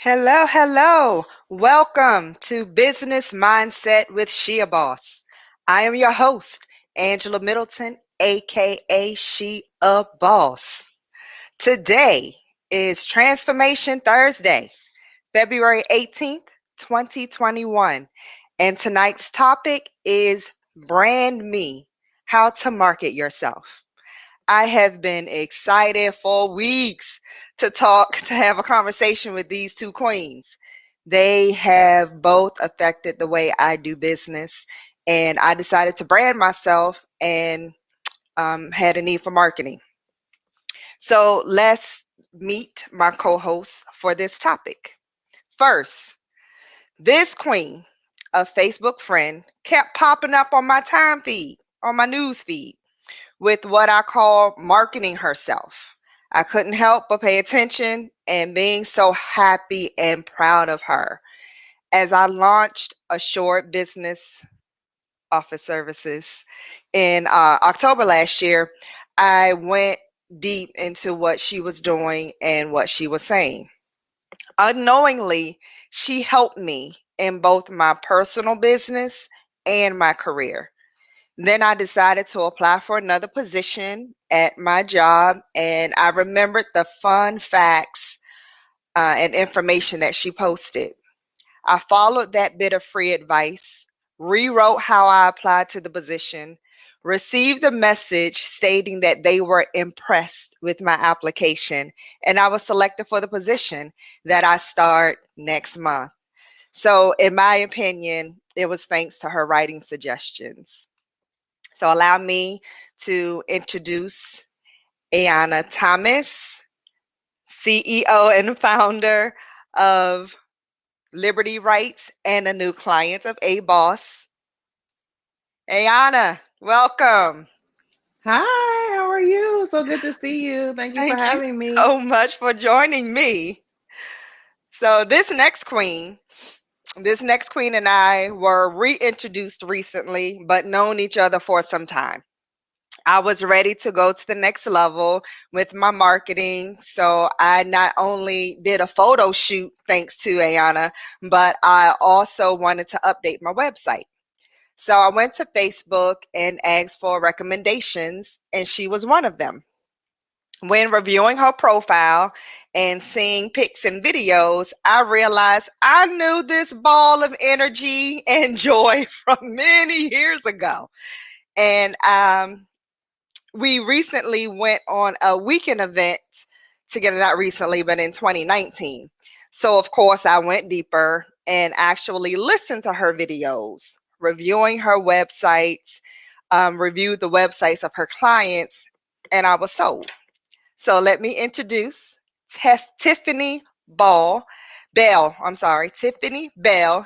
Hello, hello. Welcome to Business Mindset with Shea Boss. I am your host, Angela Middleton, aka She a Boss. Today is Transformation Thursday, February 18th, 2021. And tonight's topic is Brand Me, How to Market Yourself. I have been excited for weeks to have a conversation with these two queens. They have both affected the way I do business, and I decided to brand myself and had a need for marketing. So let's meet my co hosts for this topic. First, this queen, a Facebook friend, kept popping up on my time feed, on my news feed, with what I call marketing herself. I couldn't help but pay attention and being so happy and proud of her. As I launched a short business office services in October last year, I went deep into what she was doing and what she was saying. Unknowingly, she helped me in both my personal business and my career. Then I decided to apply for another position at my job, and I remembered the fun facts and information that she posted. I followed that bit of free advice, rewrote how I applied to the position, received a message stating that they were impressed with my application, and I was selected for the position that I start next month. So, in my opinion, it was thanks to her writing suggestions. So allow me to introduce AYANA Thomas, CEO and founder of Liberty Rights and a new client of A Boss. AYANA, welcome. Hi, how are you? So good to see you. Thank you for Thank you having me. so much for joining me. So this next queen and I were reintroduced recently, but known each other for some time. I was ready to go to the next level with my marketing. So I not only did a photo shoot thanks to Ayana, but I also wanted to update my website. So I went to Facebook and asked for recommendations, and she was one of them. When reviewing her profile and seeing pics and videos, I realized I knew this ball of energy and joy from many years ago. And we recently went on a weekend event together, not recently, but in 2019. So, of course, I went deeper and actually listened to her videos, reviewing her websites, reviewed the websites of her clients, and I was sold. So, let me introduce Tiffany Tiffany Bell,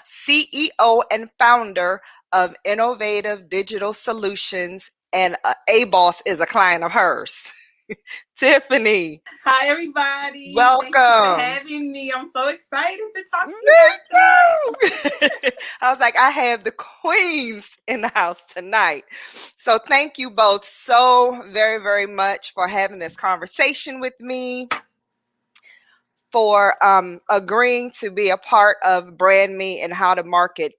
CEO and founder of Innovative Digital Solutions, and A-Boss is a client of hers. Tiffany, Hi, everybody. Thank you for welcome. having me. I'm so excited to talk Me to you guys tonight. too. I was like, I have the queens in the house tonight. So thank you both so very, very much for having this conversation with me, for agreeing to be a part of Brand Me and how to market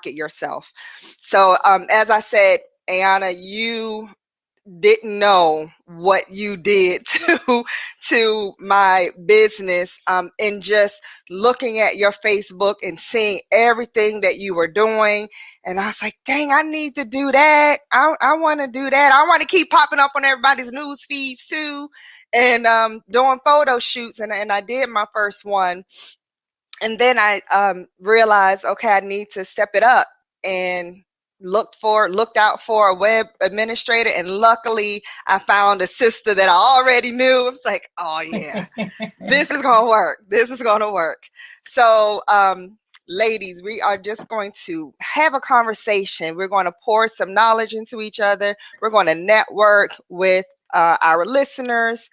yourself. So as I said, Ayana, you didn't know what you did to my business, and just looking at your Facebook and seeing everything that you were doing, and I was like, dang, I need to do that. I want to do that. I want to keep popping up on everybody's news feeds too, and doing photo shoots, and I did my first one, and then I realized, okay, I need to step it up, and looked out for a web administrator, and luckily I found a sister that I already knew. I was like, oh yeah, this is gonna work. This is gonna work. So ladies, we are just going to have a conversation. We're going to pour some knowledge into each other. We're going to network with our listeners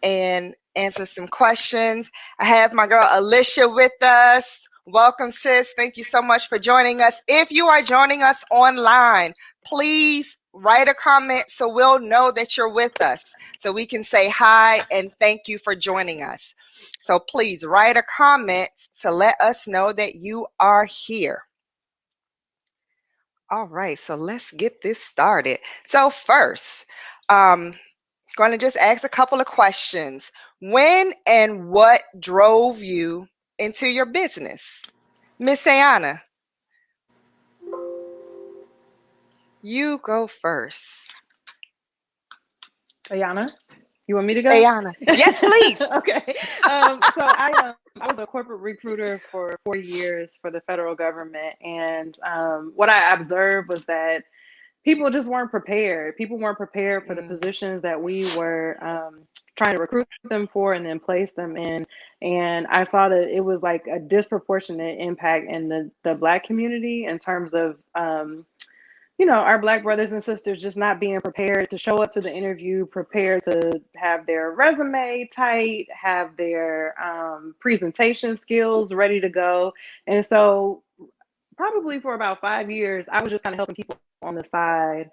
and answer some questions. I have my girl Alicia with us. Welcome, sis. Thank you so much for joining us. If you are joining us online, please write a comment so we'll know that you're with us, so we can say hi and thank you for joining us. So please write a comment to let us know that you are here. All right, so let's get this started. So first, going to just ask a couple of questions. When and what drove you into your business? Miss AYANA, you go first. Ayana, you want me to go? AYANA, yes, please. Okay. So I was a corporate recruiter for 4 years for the federal government, and what I observed was that people just weren't prepared. People weren't prepared for the Mm, positions that we were trying to recruit them for and then place them in. And I saw that it was like a disproportionate impact in the Black community in terms of our Black brothers and sisters just not being prepared to show up to the interview, prepared to have their resume tight, have their presentation skills ready to go. And so probably for about 5 years, I was just kind of helping people on the side.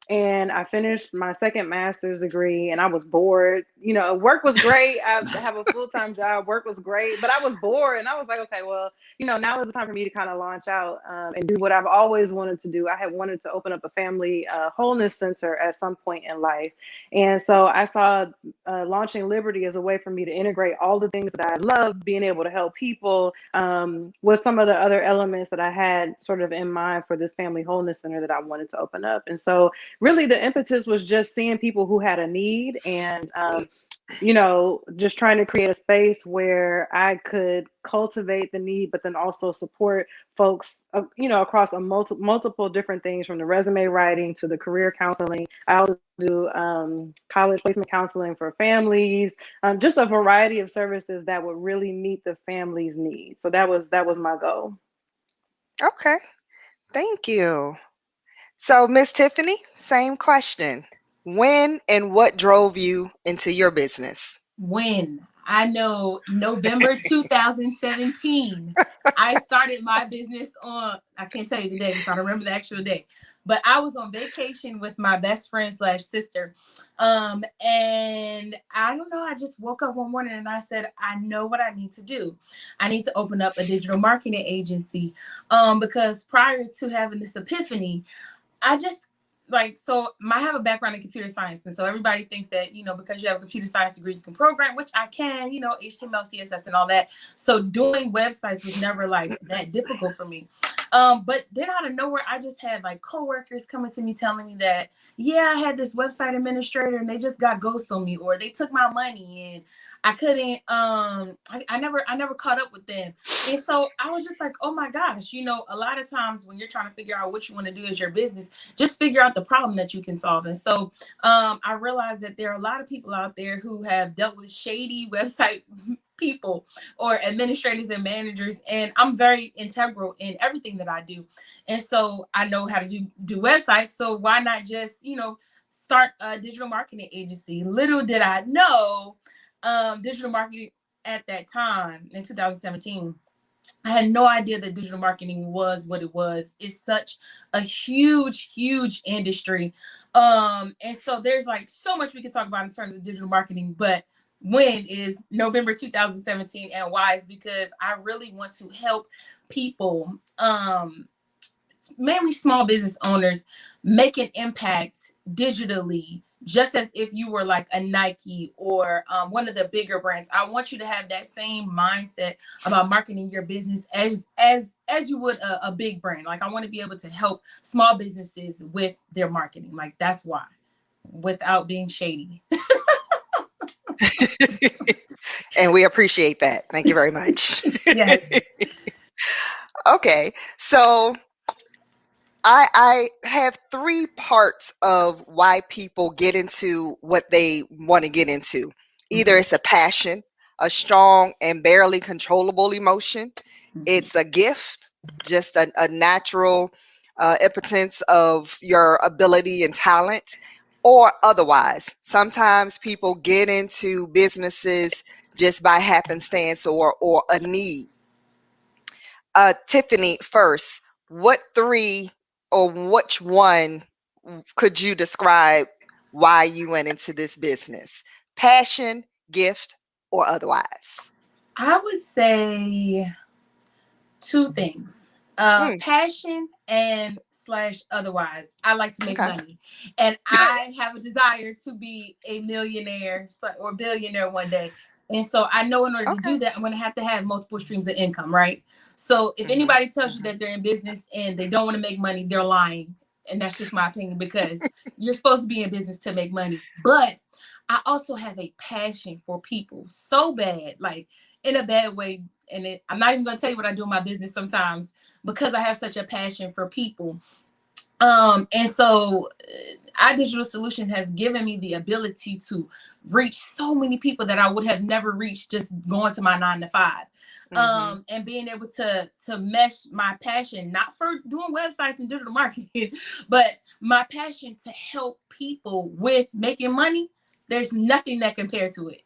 And I finished my second master's degree, and I was bored. Work was great. I have a full-time job. Work was great, but I was bored, and I was like, okay, well, now is the time for me to kind of launch out and do what I've always wanted to do. I had wanted to open up a family wholeness center at some point in life, and so I saw launching Liberty as a way for me to integrate all the things that I love, being able to help people, with some of the other elements that I had sort of in mind for this family wholeness center that I wanted to open up. And so really the impetus was just seeing people who had a need, and just trying to create a space where I could cultivate the need, but then also support folks, across multiple different things, from the resume writing to the career counseling. I also do college placement counseling for families, just a variety of services that would really meet the family's needs. So that was my goal. okay, thank you. So, Miss Tiffany, same question. When and what drove you into your business? When I know November 2017, I started my business on, I can't tell you the day because I don't remember the actual day, but I was on vacation with my best friend slash sister. And I don't know, I just woke up one morning and I said, I know what I need to do. I need to open up a digital marketing agency. Because prior to having this epiphany, I just I have a background in computer science, and so everybody thinks that because you have a computer science degree you can program, which I can, HTML, CSS, and all that. So doing websites was never like that difficult for me. But then out of nowhere, I just had like coworkers coming to me telling me that I had this website administrator and they just got ghost on me, or they took my money and I couldn't. I never caught up with them, and so I was just like, oh my gosh, a lot of times when you're trying to figure out what you want to do as your business, just figure out the problem that you can solve. And so I realized that there are a lot of people out there who have dealt with shady website people or administrators and managers, and I'm very integral in everything that I do. And so I know how to do websites. So why not just, start a digital marketing agency? Little did I know, digital marketing at that time in 2017, I had no idea that digital marketing was what it was. It's such a huge, huge industry. And so there's like so much we can talk about in terms of digital marketing, but when is November 2017, and why is because I really want to help people, mainly small business owners, make an impact digitally, just as if you were like a Nike or one of the bigger brands. I want you to have that same mindset about marketing your business as you would a big brand. Like I want to be able to help small businesses with their marketing. Like that's why, without being shady. And we appreciate that. Thank you very much. Yes. Okay, so I have three parts of why people get into what they want to get into. Either it's a passion, a strong and barely controllable emotion, it's a gift, just a natural impotence of your ability and talent, or otherwise. Sometimes people get into businesses just by happenstance or a need. Tiffany, first, what three or which one could you describe why you went into this business? Passion, gift, or otherwise? I would say two things. Mm, Passion and slash otherwise. I like to make okay. money. And I have a desire to be a millionaire or billionaire one day. And so I know in order to do Okay. that, I'm going to have multiple streams of income, right? So if Mhm, anybody tells you mhm. that they're in business and they don't want to make money, they're lying. And that's just my opinion, because you're supposed to be in business to make money. But I also have a passion for people so bad, like in a bad way. And I'm not even going to tell you what I do in my business sometimes, because I have such a passion for people. And so iDigital Solution has given me the ability to reach so many people that I would have never reached just going to my 9 to 5. Mhm. And being able to mesh my passion, not for doing websites and digital marketing, but my passion to help people with making money. There's nothing that compared to it.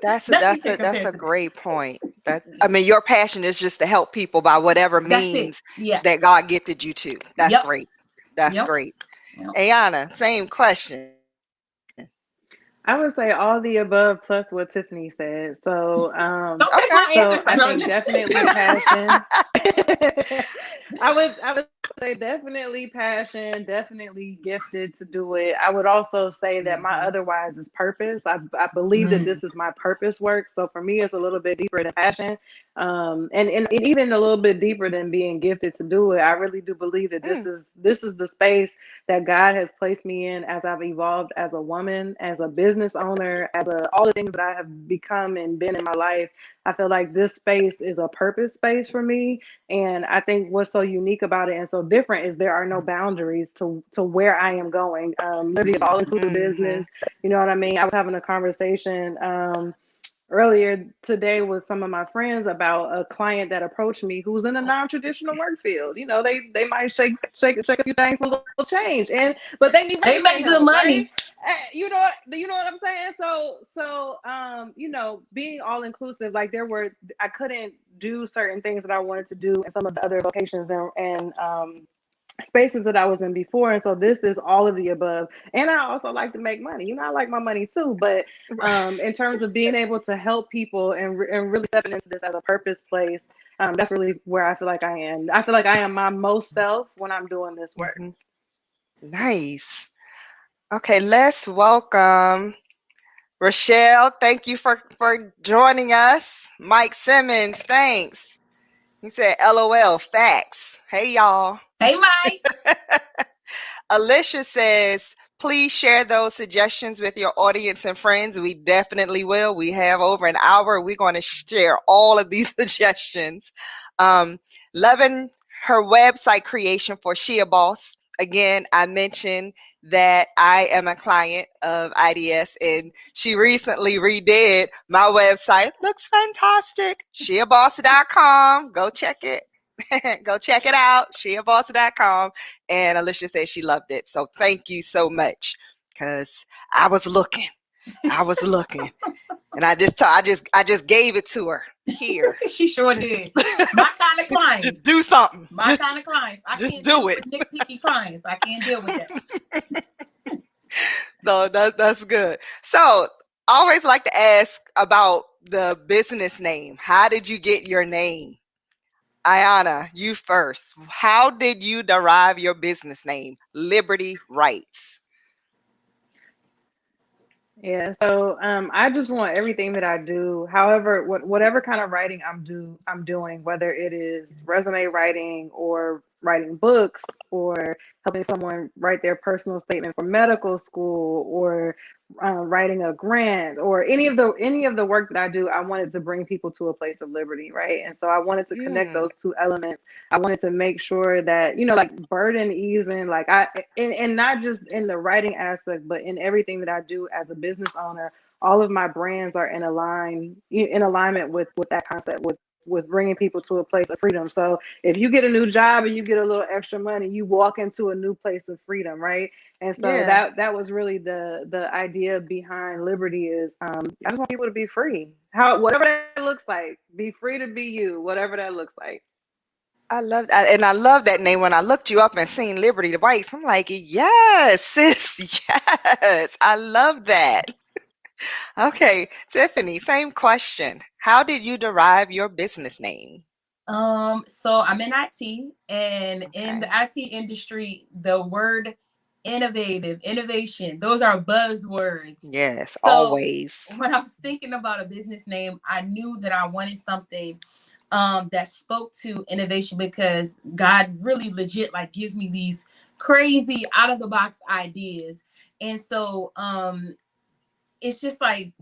That's a Nothing that's can a that's compare a to that. great point. That I mean, your passion is just to help people by whatever That's it. means Yeah. that God gifted you to. That's Yep. great. That's Yep. great. Yep. Ayana, same question. I would say all the above plus what Tiffany said. So, Don't take Okay. my so answer. I No, I'm think just- definitely passion. I would say definitely passion, definitely gifted to do it. I would also say that my Mhm. otherwise is purpose. I believe that Mm. this is my purpose work. So for me, it's a little bit deeper than passion, and even a little bit deeper than being gifted to do it. I really do believe that Mm, this is the space that God has placed me in as I've evolved as a woman, as a business owner, all the things that I have become and been in my life. I feel like this space is a purpose space for me. And I think what's so unique about it and so different is there are no boundaries to where I am going. Liberty is all inclusive mhm. business. You know what I mean? I was having a conversation earlier today with some of my friends about a client that approached me who's in a non-traditional work field. You know, they might shake a few things for a little change, and but they need They resume make good help, right? money. You know what I'm saying? Being all inclusive, like I couldn't do certain things that I wanted to do in some of the other locations and spaces that I was in before. And so this is all of the above. And I also like to make money. You know, I like my money too. But in terms of being able to help people and really stepping into this as a purpose place, that's really where I feel like I am. I feel like I am my most self when I'm doing this work. Mhm. Nice. Okay, let's welcome Rochelle. Thank you for joining us. Mike Simmons, thanks. He said, LOL, facts. Hey, y'all. Hey, Mike. Alicia says, please share those suggestions with your audience and friends. We definitely will. We have over an hour. We're going to share all of these suggestions. Um, loving her website creation for She a Boss. Again, I mentioned that I am a client of IDS and she recently redid my website. Looks fantastic. SheaBoss.com. Go check it. Go check it out. SheaBoss.com. And Alicia said she loved it. So thank you so much. Cause I was looking. I was looking. And I just gave it to her. Here. She sure Just did. My kind of just clients. do something. My kind of clients. I Just can't deal do it. with nitpicky clients. I can't deal with that. So that's good. So I always like to ask about the business name. How did you get your name? Ayana, you first. How did you derive your business name? Liberty Rights. Yeah, so I just want everything that I do, however, whatever kind of writing I'm doing, whether it is resume writing or writing books or helping someone write their personal statement for medical school or writing a grant or any of the work that I do, I wanted to bring people to a place of liberty, right? And so I wanted to connect Mm, those two elements. I wanted to make sure that, like burden easing, like and not just in the writing aspect, but in everything that I do as a business owner, all of my brands are in alignment with that concept, with bringing people to a place of freedom. So if you get a new job and you get a little extra money, you walk into a new place of freedom, right? And so yeah. that was really the idea behind liberty is I just want people to be free. Whatever that looks like, be free to be you, whatever that looks like. I love that, and I love that name. When I looked you up and seen Liberty the Bikes, I'm like, yes, sis, yes. I love that. Okay, Tiffany, same question. How did you derive your business name? So I'm in IT, and in the Okay. IT industry, the word innovative, innovation, those are buzzwords. Yes, So always. when I was thinking about a business name, I knew that I wanted something that spoke to innovation, because God really legit like gives me these crazy out of the box ideas. And so it's just like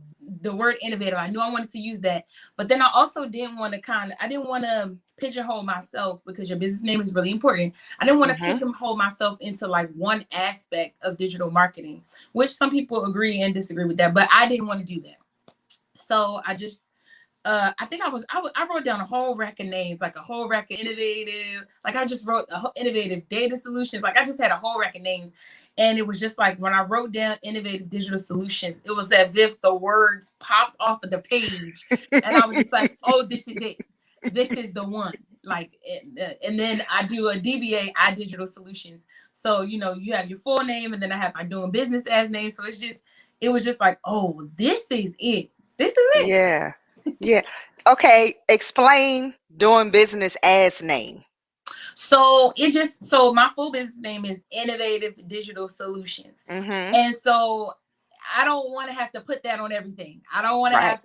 the word innovative. I knew I wanted to use that, but then I also didn't want to I didn't want to pigeonhole myself, because your business name is really important. I didn't want to Mm-hmm. pigeonhole myself into like one aspect of digital marketing, which some people agree and disagree with that, but I didn't want to do that. So I just I think I wrote down a whole rack of names, like a whole rack of innovative. Like I just wrote a whole innovative data solutions. Like I just had a whole rack of names, and it was just like when I wrote down innovative digital solutions, it was as if the words popped off of the page, and I was just like, "Oh, this is it. This is the one." Like, and then I do a DBA, I digital solutions. So you have your full name, and then I have my doing business as name. So it was just like, "Oh, this is it. This is it." Yeah. Yeah. Okay, explain doing business as name. So my full business name is Innovative Digital Solutions. Mm-hmm. And so I don't want to have to put that on everything. I don't want to Right. have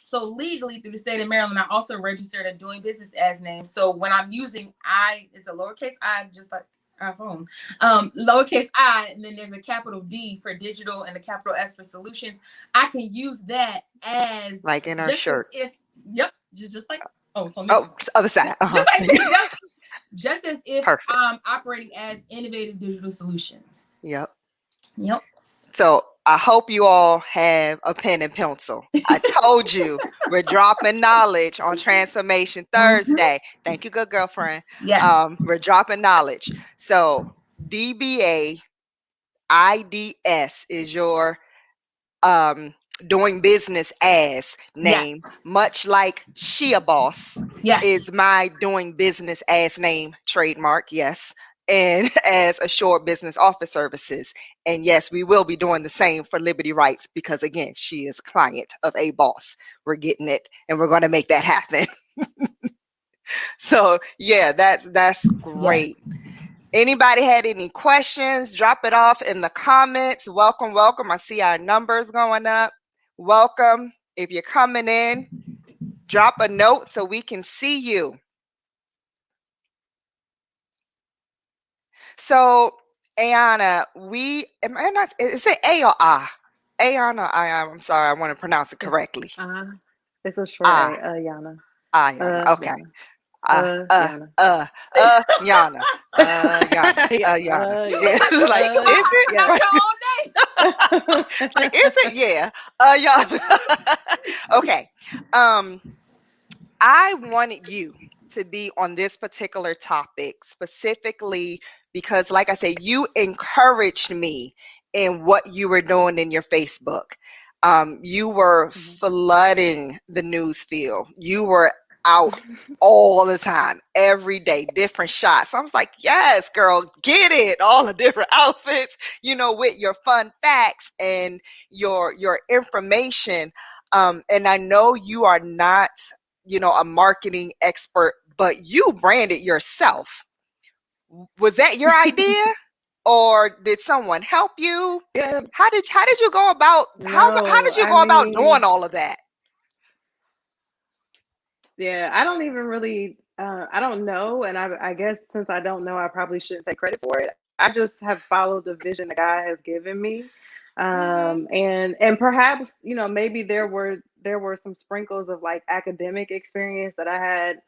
so legally through the state of Maryland, I also registered a doing business as name. So when I'm using I, it's a lowercase I, just like iPhone, lowercase I, and then there's a capital D for digital and a capital S for solutions. I can use that as Like in our just as shirt. if, yep, just like, oh, it's on this Oh, one. other side. Uh-huh. Just like this, yep. Just as if Perfect. I'm operating as Innovative Digital Solutions. Yep. Yep. So I hope you all have a pen and pencil. I told you we're dropping knowledge on Transformation Mm-hmm. Thursday. Thank you, good girlfriend. Yes. We're dropping knowledge. So DBA IDS is your um, doing business as Yes. name, much like She a Boss Yes. is my doing business as name trademark. Yes. And as Assured Business Office Services. And yes, we will be doing the same for Liberty Rights because, again, she is client of a boss. We're getting it and we're going to make that happen. So, yeah, that's Yes. great. Anybody had any questions? Drop it off in the comments. Welcome, welcome. I see our numbers going up. Welcome. If you're coming in, drop a note so we can see you. So, Ayana, am I not, is it A or I? Ayana, I'm sorry, I want to pronounce it It's correctly. uh it's a short Ah, A, Yana. Ayana. Okay. Yana. Uh, uh, Yana. Yana. Yana. Yeah. Yana. Yeah. Yeah, it's like, You is about to it? pronounce your own name. It's like, is it? Yeah. Yana. Okay. Um, I wanted you to be on this particular topic specifically because, like I said, you encouraged me in what you were doing in your Facebook. You were Mhm. flooding the news field. You were out all the time, every day, different shots. I was like, yes, girl, get it. All the different outfits, with your fun facts and your information. And I know you are not a marketing expert, but you branded yourself. Was that your idea or did someone help you? Yeah, How did you go about how no, did you I go about doing mean, all of that? yeah, I don't even really, I don't know. And I guess since I don't know, I probably shouldn't take credit for it. I just have followed the vision that God has given me. Mhm. And perhaps, maybe there were some sprinkles of like academic experience that I had,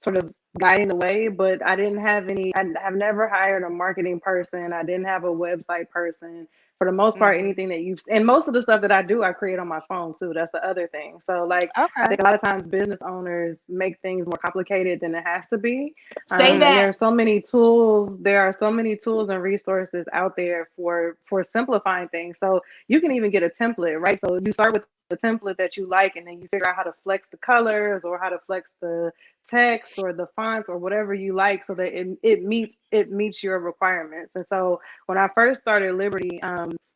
sort of guiding the way, but I didn't have any, I have never hired a marketing person. I didn't have a website person. for the most part, Mhm. anything that and most of the stuff that I do, I create on my phone too. That's the other thing. So like, I Okay. think a lot of times business owners make things more complicated than it has to be. Say And there that. are so many tools. There are so many tools and resources out there for simplifying things. So you can even get a template, right? So you start with the template that you like, and then you figure out how to flex the colors or how to flex the text or the fonts or whatever you like, so that it meets your requirements. And so when I first started Liberty,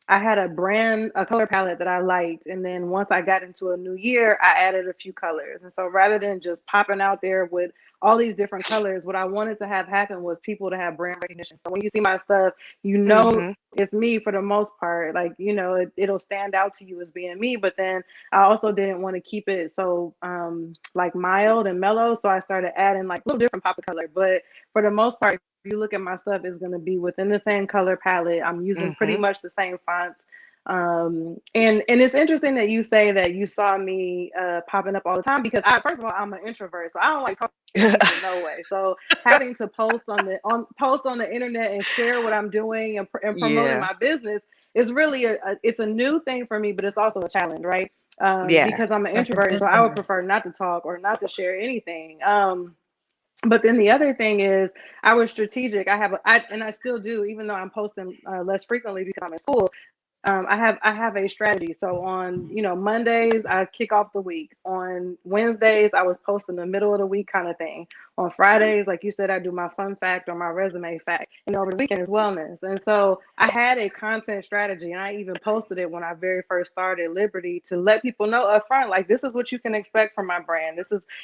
I had a color palette that I liked. And then once I got into a new year, I added a few colors. And so rather than just popping out there with all these different colors, what I wanted to have happen was people to have brand recognition. So when you see my stuff, Mhm. it's me for the most part. Like, it'll stand out to you as being me. But then I also didn't want to keep it so like mild and mellow. So I started adding like little different pops of color. But for the most part, if you look at my stuff, it's going to be within the same color palette. I'm using pretty Mhm. much the same fonts. And it's interesting that you say that you saw me popping up all the time, because first of all, I'm an introvert, so I don't like talking to people, no way. So having to post on the internet and share what I'm doing and promoting Yeah. my business is really it's a new thing for me, but it's also a challenge, right? Yeah. Because I'm an That's a introvert, and good so I would thing. prefer not to talk or not to share anything. But then the other thing is, I was strategic. And I still do, even though I'm posting less frequently because I'm in school. I have a strategy. So on Mondays I kick off the week. On Wednesdays I was posting the middle of the week kind of thing. On Fridays, like you said, I do my fun fact or my resume fact. And over the weekend is wellness. And so I had a content strategy, and I even posted it when I very first started Liberty, to let people know up front, like, this is what you can expect from my brand.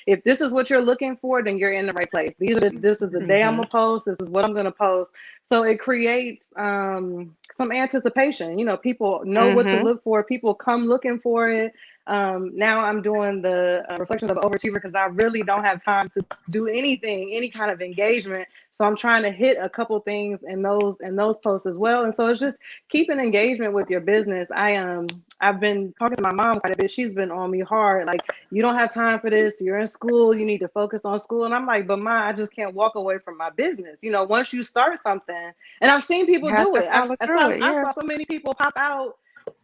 If this is what you're looking for, then you're in the right place. This is the day I'm Mhm. gonna post. This is what I'm gonna post. So it creates some anticipation. People know what to Mhm. look for. People come looking for it. Now I'm doing the reflections of an overachiever, because I really don't have time to do anything, any kind of engagement. So I'm trying to hit a couple things in those posts as well. And so it's just keeping engagement with your business. I've been talking to my mom quite a bit. She's been on me hard, like, you don't have time for this. You're in school. You need to focus on school. And I'm like, but Ma, I just can't walk away from my business. Once you start something, and I've seen people You have do to it. follow through it. I Yeah. saw so many people pop out,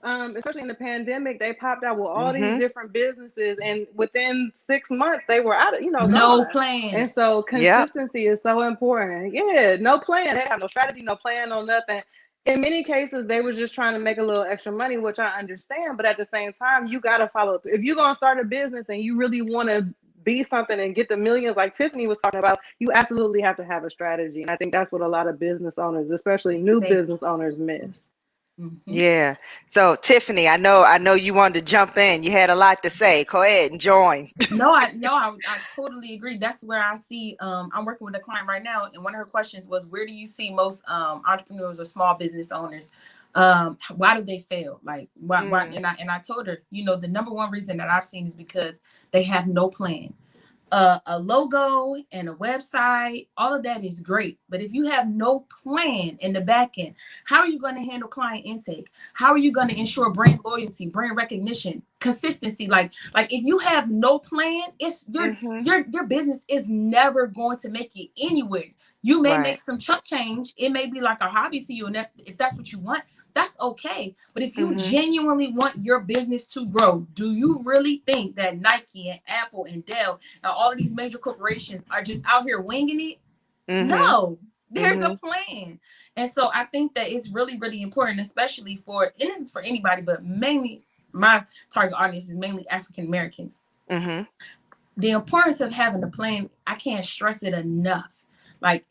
especially in the pandemic. They popped out with all these Mhm. different businesses, and within 6 months, they were out of, No gone. plan. And so Yep. consistency is so important. Yeah, no plan. They have no strategy, no plan, no nothing. In many cases, they was just trying to make a little extra money, which I understand. But at the same time, you got to follow through. If you're going to start a business and you really want to be something and get the millions like Tiffany was talking about, you absolutely have to have a strategy. And I think that's what a lot of business owners, especially new Say. business owners, miss. Mhm. Yeah. So Tiffany, I know you wanted to jump in. You had a lot to say. Go ahead and join. No, I totally agree. That's where I see. I'm working with a client right now, and one of her questions was, "Where do you see most entrepreneurs or small business owners? Why do they fail? Like, why?" Mm. And I told her, the number one reason that I've seen is because they have no plan. A logo and a website, all of that is great. But if you have no plan in the back end, how are you going to handle client intake? How are you going to ensure brand loyalty, brand recognition, consistency? Like if you have no plan, it's Mhm. your business is never going to make it anywhere. You may Right. make some chunk change. It may be like a hobby to you, and if that's what you want, that's okay. But if you Mhm. genuinely want your business to grow, do you really think that Nike and Apple and Dell and all of these major corporations are just out here winging it? Mhm. No, there's a Mhm. plan. And so I think that it's really, really important, especially and this is for anybody, but mainly my target audience is mainly African Americans. Mhm. The importance of having a plan, I can't stress it enough. Like,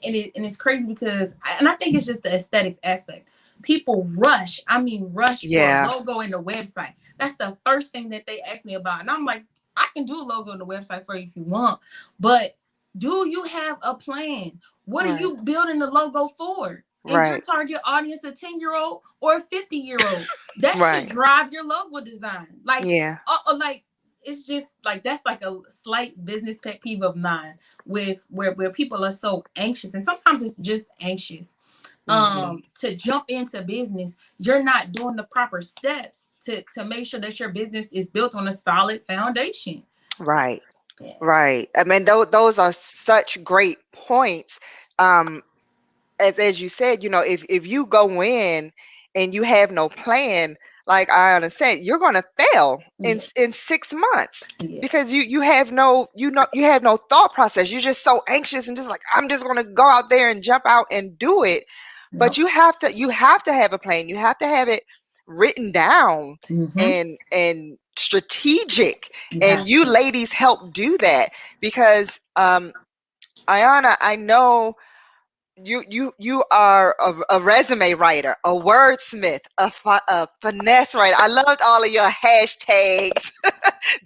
and it's crazy because, and I think it's just the aesthetics aspect. People rush for a Yeah. logo and a website. That's the first thing that they ask me about. And I'm like, I can do a logo and a website for you if you want, but do you have a plan? What are Right. you building the logo for? Is your Right. target audience a 10-year-old or a 50-year-old? That should Right. drive your logo design. Yeah. Like, it's just like, that's like a slight business pet peeve of mine, with where people are so anxious, and sometimes it's just anxious Mhm. to jump into business. You're not doing the proper steps to make sure that your business is built on a solid foundation. Right. Yeah. Right. I mean, those are such great points. Um, as you said, if you go in and you have no plan, like Ayana said, you're going to fail in Yeah. 6 months Yeah. because you have no you have no thought process. You're just so anxious and just like, I'm just going to go out there and jump out and do it. But Nope. you have to have a plan. You have to have it written down Mm-hmm. and strategic. You And have you to. ladies help do that because Ayana, I know you are a resume writer, a wordsmith, a finesse writer. I loved all of your hashtags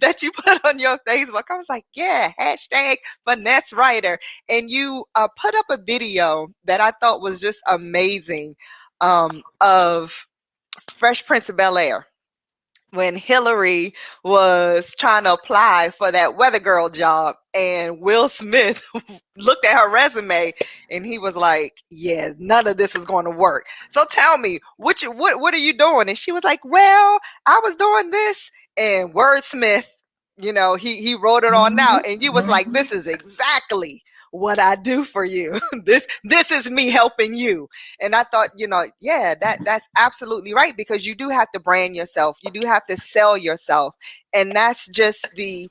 that you put on your Facebook. I was like, yeah, hashtag finesse writer. And you put up a video that I thought was just amazing, of Fresh Prince of Bel-Air when Hillary was trying to apply for that weather girl job, and Will Smith looked at her resume and he was like, yeah, none of this is going to work. So tell me, what are you doing? And she was like, well, I was doing this. And Wordsmith, he wrote it on Mm-hmm. out, and you was like, Mm-hmm. this is exactly what I do for you. This is me helping you. And I thought, yeah, that's absolutely right, because you do have to brand yourself. You do have to sell yourself. And that's just the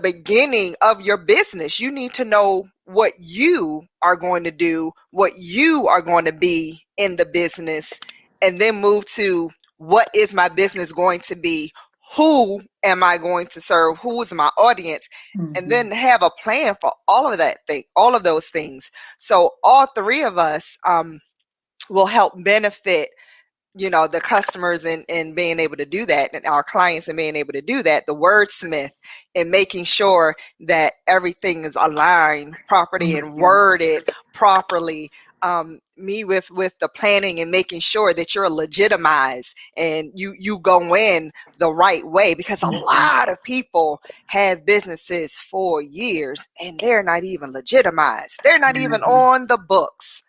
beginning of your business. You need to know what you are going to do, what you are going to be in the business, and then move to, what is my business going to be? Who am I going to serve? Who is my audience? And Mm-hmm. then have a plan for all of those things. So all three of us will help benefit, the customers, and being able to do that, and our clients and being able to do that, the wordsmith, and making sure that everything is aligned properly and Mm-hmm. worded properly. Me with the planning and making sure that you're legitimized and you go in the right way, because a Mm-hmm. lot of people have businesses for years and they're not even legitimized. They're not even Mm-hmm. on the books.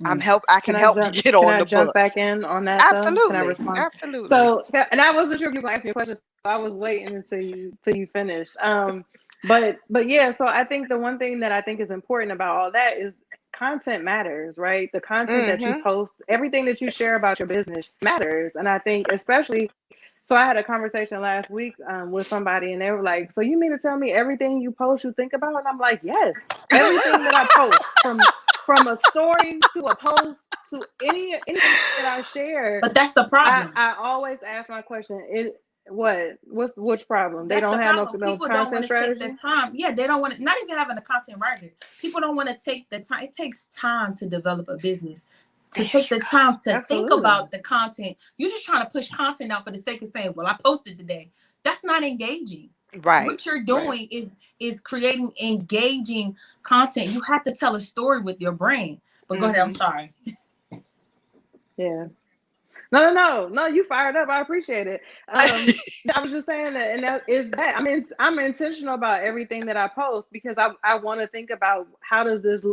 I can help you get Can on I the jump books. back in on that though? Can I Absolutely. respond? Absolutely. So, yeah, and I wasn't sure if you were going to ask me a question, so I was waiting until you finished. But yeah, so I think the one thing that I think is important about all that is content matters, right? The content that you Mhm. post, everything that you share about your business matters, and I think especially. So I had a conversation last week with somebody, and they were like, "So you mean to tell me everything you post you think about?" And I'm like, "Yes, everything that I post, from a story to a post to anything that I share, But that's the problem. I always ask my question. What's which problem? They That's the don't have problem. no People don't content want to take the strategy. time. Yeah, they don't want to, not even having a content writer. People don't want to take the time. It takes time to develop a business. To There take the time to think Absolutely. about the content. You're just trying to push content out for the sake of saying, well, I posted today. That's not engaging. you go. Right. What you're Right. doing is creating engaging content. You have to tell a story with your brand. But go ahead, I'm Mhm. sorry. Yeah. No. You fired up. I appreciate it. I was just saying that, and that is that. I'm intentional about everything that I post because I want to think about how does this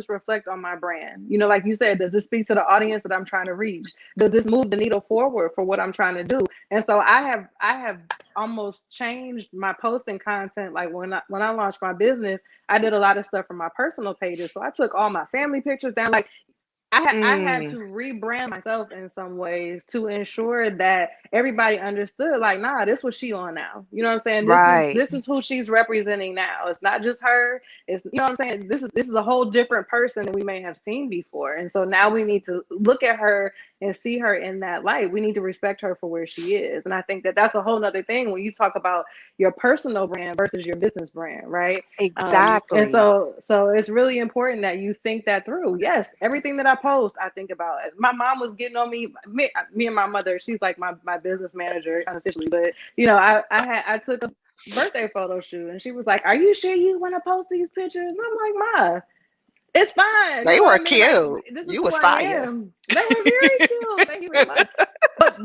reflect on my brand. Like you said, does this speak to the audience that I'm trying to reach? Does this move the needle forward for what I'm trying to do? And so I have almost changed my posting content. Like when I launched my business, I did a lot of stuff from my personal pages. So I took all my family pictures down. Like I had Mm. to rebrand myself in some ways to ensure that everybody understood, like, nah, this was she on now. You know what I'm saying? This is Right. this is who she's representing now. It's not just her. It's, you know what I'm saying? This is a whole different person than we may have seen before. And so now we need to look at her and see her in that light. We need to respect her for where she is. And I think that that's a whole nother thing when you talk about your personal brand versus your business brand, right? And Exactly. so it's really important that you think that through. Yes, everything that I post, I think about it. My mom was getting on me and my mother. She's like my business manager unofficially, but I took a birthday photo shoot, and she was like, "Are you sure you want to post these pictures?" And I'm like, "Ma, it's fine." You They know what were I mean? Like, cute. this is You who was I fire. am. They were very cute. Thank you very much. But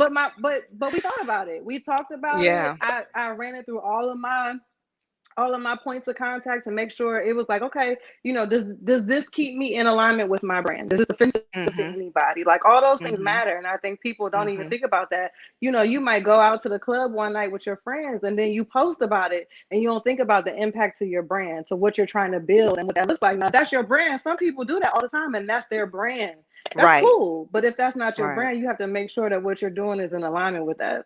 we thought about it. We talked about it. Yeah. I ran it through all of my all of my points of contact to make sure it was like, okay, does this keep me in alignment with my brand? Is this offensive to Mhm. anybody? Like, all those things Mhm. matter. And I think people don't even Mhm. think about that. You might go out to the club one night with your friends and then you post about it and you don't think about the impact to your brand, to what you're trying to build and what that looks like. Now, that's your brand. Some people do that all the time and that's their brand. That's Right. cool. But if that's not your Right. brand, you have to make sure that what you're doing is in alignment with that.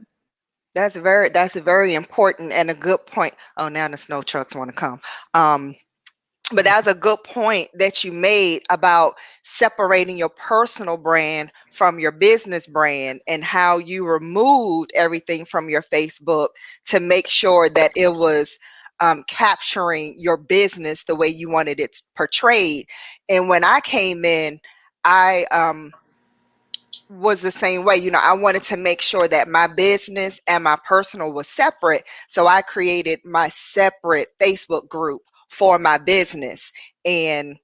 That's very important and a good point. Oh, now the snow trucks want to come. Um, but that's a good point that you made about separating your personal brand from your business brand and how you removed everything from your Facebook to make sure that it was capturing your business the way you wanted it portrayed. And when I came in, I was the same way. I wanted to make sure that my business and my personal was separate. So I created my separate Facebook group for my business. And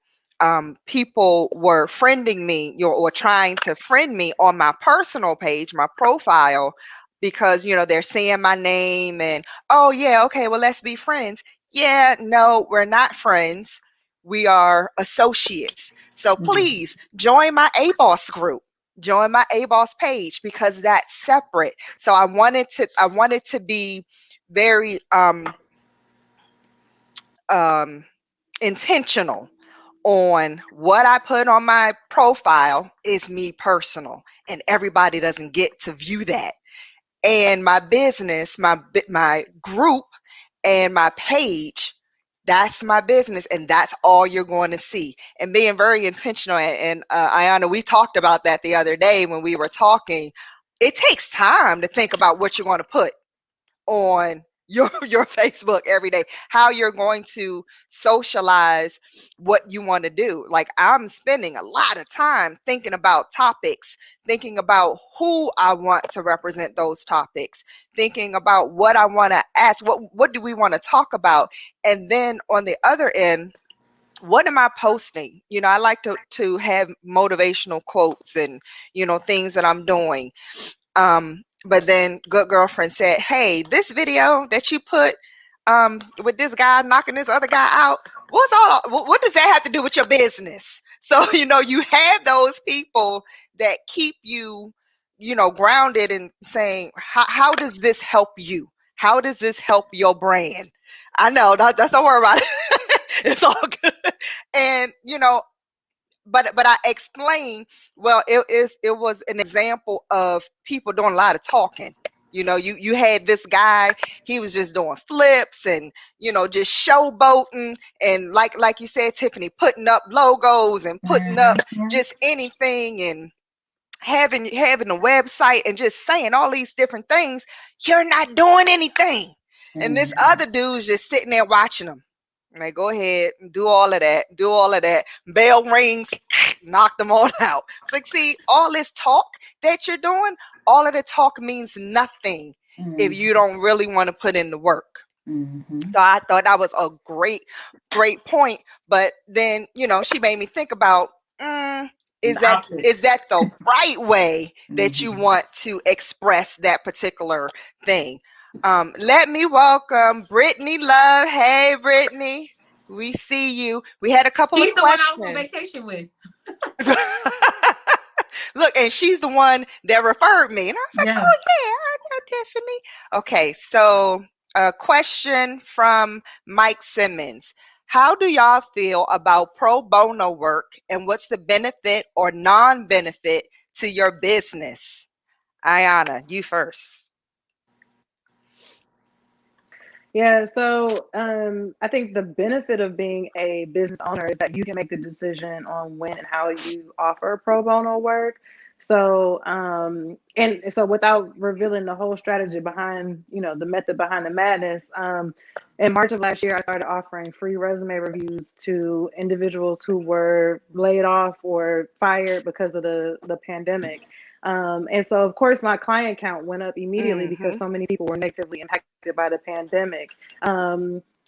people were friending me, or trying to friend me on my personal page, my profile, because, they're seeing my name and, oh, yeah, okay, well, let's be friends. Yeah, no, we're not friends. We are associates. So please join my ABOS group, join my ABOS page, because that's separate. So I wanted to be very um intentional on what I put on my profile is me personal, and everybody doesn't get to view that. And my business, my group and my page, that's my business, and that's all you're going to see. And being very intentional. And Ayana, we talked about that the other day when we were talking. It takes time to think about what you're going to put on your Facebook every day, how you're going to socialize what you want to do. Like, I'm spending a lot of time thinking about topics, thinking about who I want to represent those topics, thinking about what I want to ask, what do we want to talk about, and then on the other end, what am I posting? I like to have motivational quotes and things that I'm doing. But then good girlfriend said, "Hey, this video that you put with this guy knocking this other guy out, what does that have to do with your business?" So, you have those people that keep you, grounded and saying, how does this help you? How does this help your brand? I know that's don't worry about it. It's all good. And but I explained, well, it was an example of people doing a lot of talking. You had this guy, he was just doing flips and just showboating, and like you said, Tiffany, putting up logos and putting up Mhm. just anything, and having a website and just saying all these different things. You're not doing anything. And this Mhm. other dude's just sitting there watching them. Like, go ahead, do all of that, do all of that. Bell rings, knock them all out. It's like, see, all this talk that you're doing, all of the talk means nothing if Mhm. you don't really want to put in the work. Mhm. So I thought that was a great point. But then, she made me think about, is The that optics. the right way that you Mhm. want to express that particular thing? Let me welcome Brittany Love. Hey, Brittany, we see you. We had a couple of She's the one I was on questions. vacation with. Look, and she's the one that referred me. And I was like, Yeah. oh, yeah, I know Tiffany. Okay, so a question from Mike Simmons. How do y'all feel about pro bono work, and what's the benefit or non benefit to your business? Ayana, you first. Yeah, so I think the benefit of being a business owner is that you can make the decision on when and how you offer pro bono work. So and so without revealing the whole strategy behind, the method behind the madness, in March of last year, I started offering free resume reviews to individuals who were laid off or fired because of the pandemic. And so, of course, my client count went up immediately because Mm-hmm. so many people were negatively impacted by the pandemic.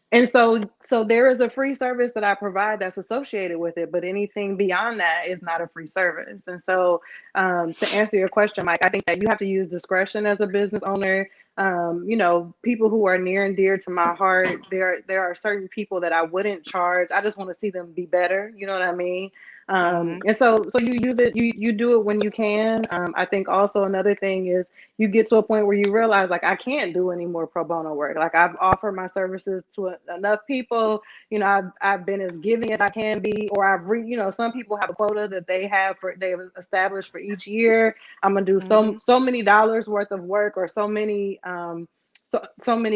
And so there is a free service that I provide that's associated with it, but anything beyond that is not a free service. And so, to answer your question, Mike, I think that you have to use discretion as a business owner. People who are near and dear to my heart. There are certain people that I wouldn't charge. I just want to see them be better. You know what I mean? Mm-hmm. And so you use it, you do it when you can. I think also another thing is you get to a point where you realize, like, I can't do any more pro bono work. Like, I've offered my services to enough people. I've been as giving as I can be, or some people have a quota that they've established for each year. I'm gonna do Mm-hmm. so many dollars worth of work, or so many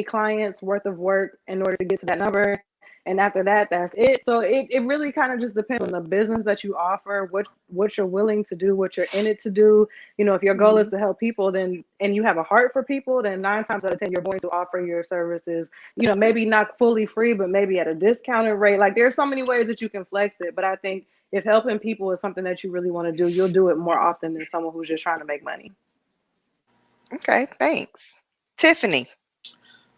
clients worth of work in order to get to that number. And after that, that's it. So it really kind of just depends on the business that you offer, what you're willing to do, what you're in it to do. If your goal is Mm-hmm. to help people, then, and you have a heart for people, then 9 times out of 10 you're going to offer your services, maybe not fully free, but maybe at a discounted rate. Like, there's so many ways that you can flex it. But I think if helping people is something that you really want to do, you'll do it more often than someone who's just trying to make money. Okay, thanks. Tiffany.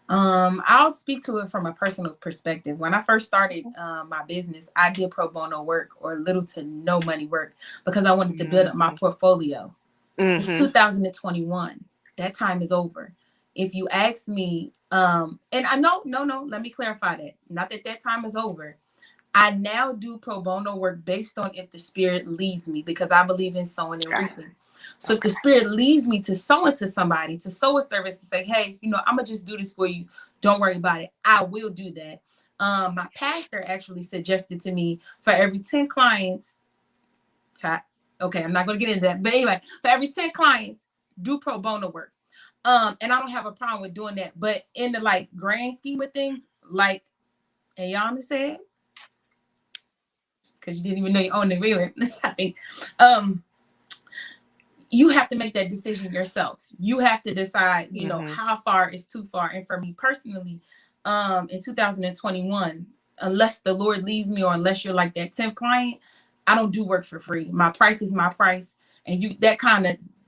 I'll speak to it from a personal perspective. When I first started my business, I did pro bono work, or little to no money work, because I wanted to build up my portfolio. It's Mm-hmm. 2021. That time is over. If you ask me, and I know, no, let me clarify that. Not that time is over. I now do pro bono work based on if the spirit leads me, because I believe in sowing and reaping. So if the spirit leads me to sow into somebody, to sow a service, and say, hey, I'm gonna just do this for you, don't worry about it, I will do that. My pastor actually suggested to me, for every 10 clients, okay, I'm not gonna get into that, but anyway, for every 10 clients, do pro bono work. And I don't have a problem with doing that. But in the grand scheme of things, like AYANA said, because you didn't even know you owned the agreement, I think, you have to make that decision yourself. You have to decide, how far is too far. And for me personally, in 2021, unless the Lord leads me, or unless you're like that 10th client, I don't do work for free. My price is my price. And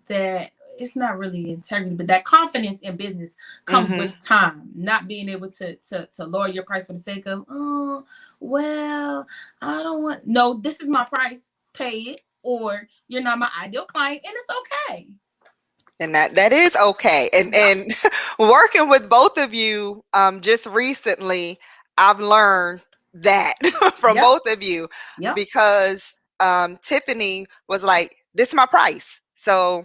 that it's not really integrity, but that confidence in business comes with time. Not being able to lower your price for the sake of, oh, well, I don't want, no, this is my price, pay it, or you're not my ideal client, and it's okay. And that is okay. And working with both of you, just recently, I've learned that from both of you, because Tiffany was like, this is my price. So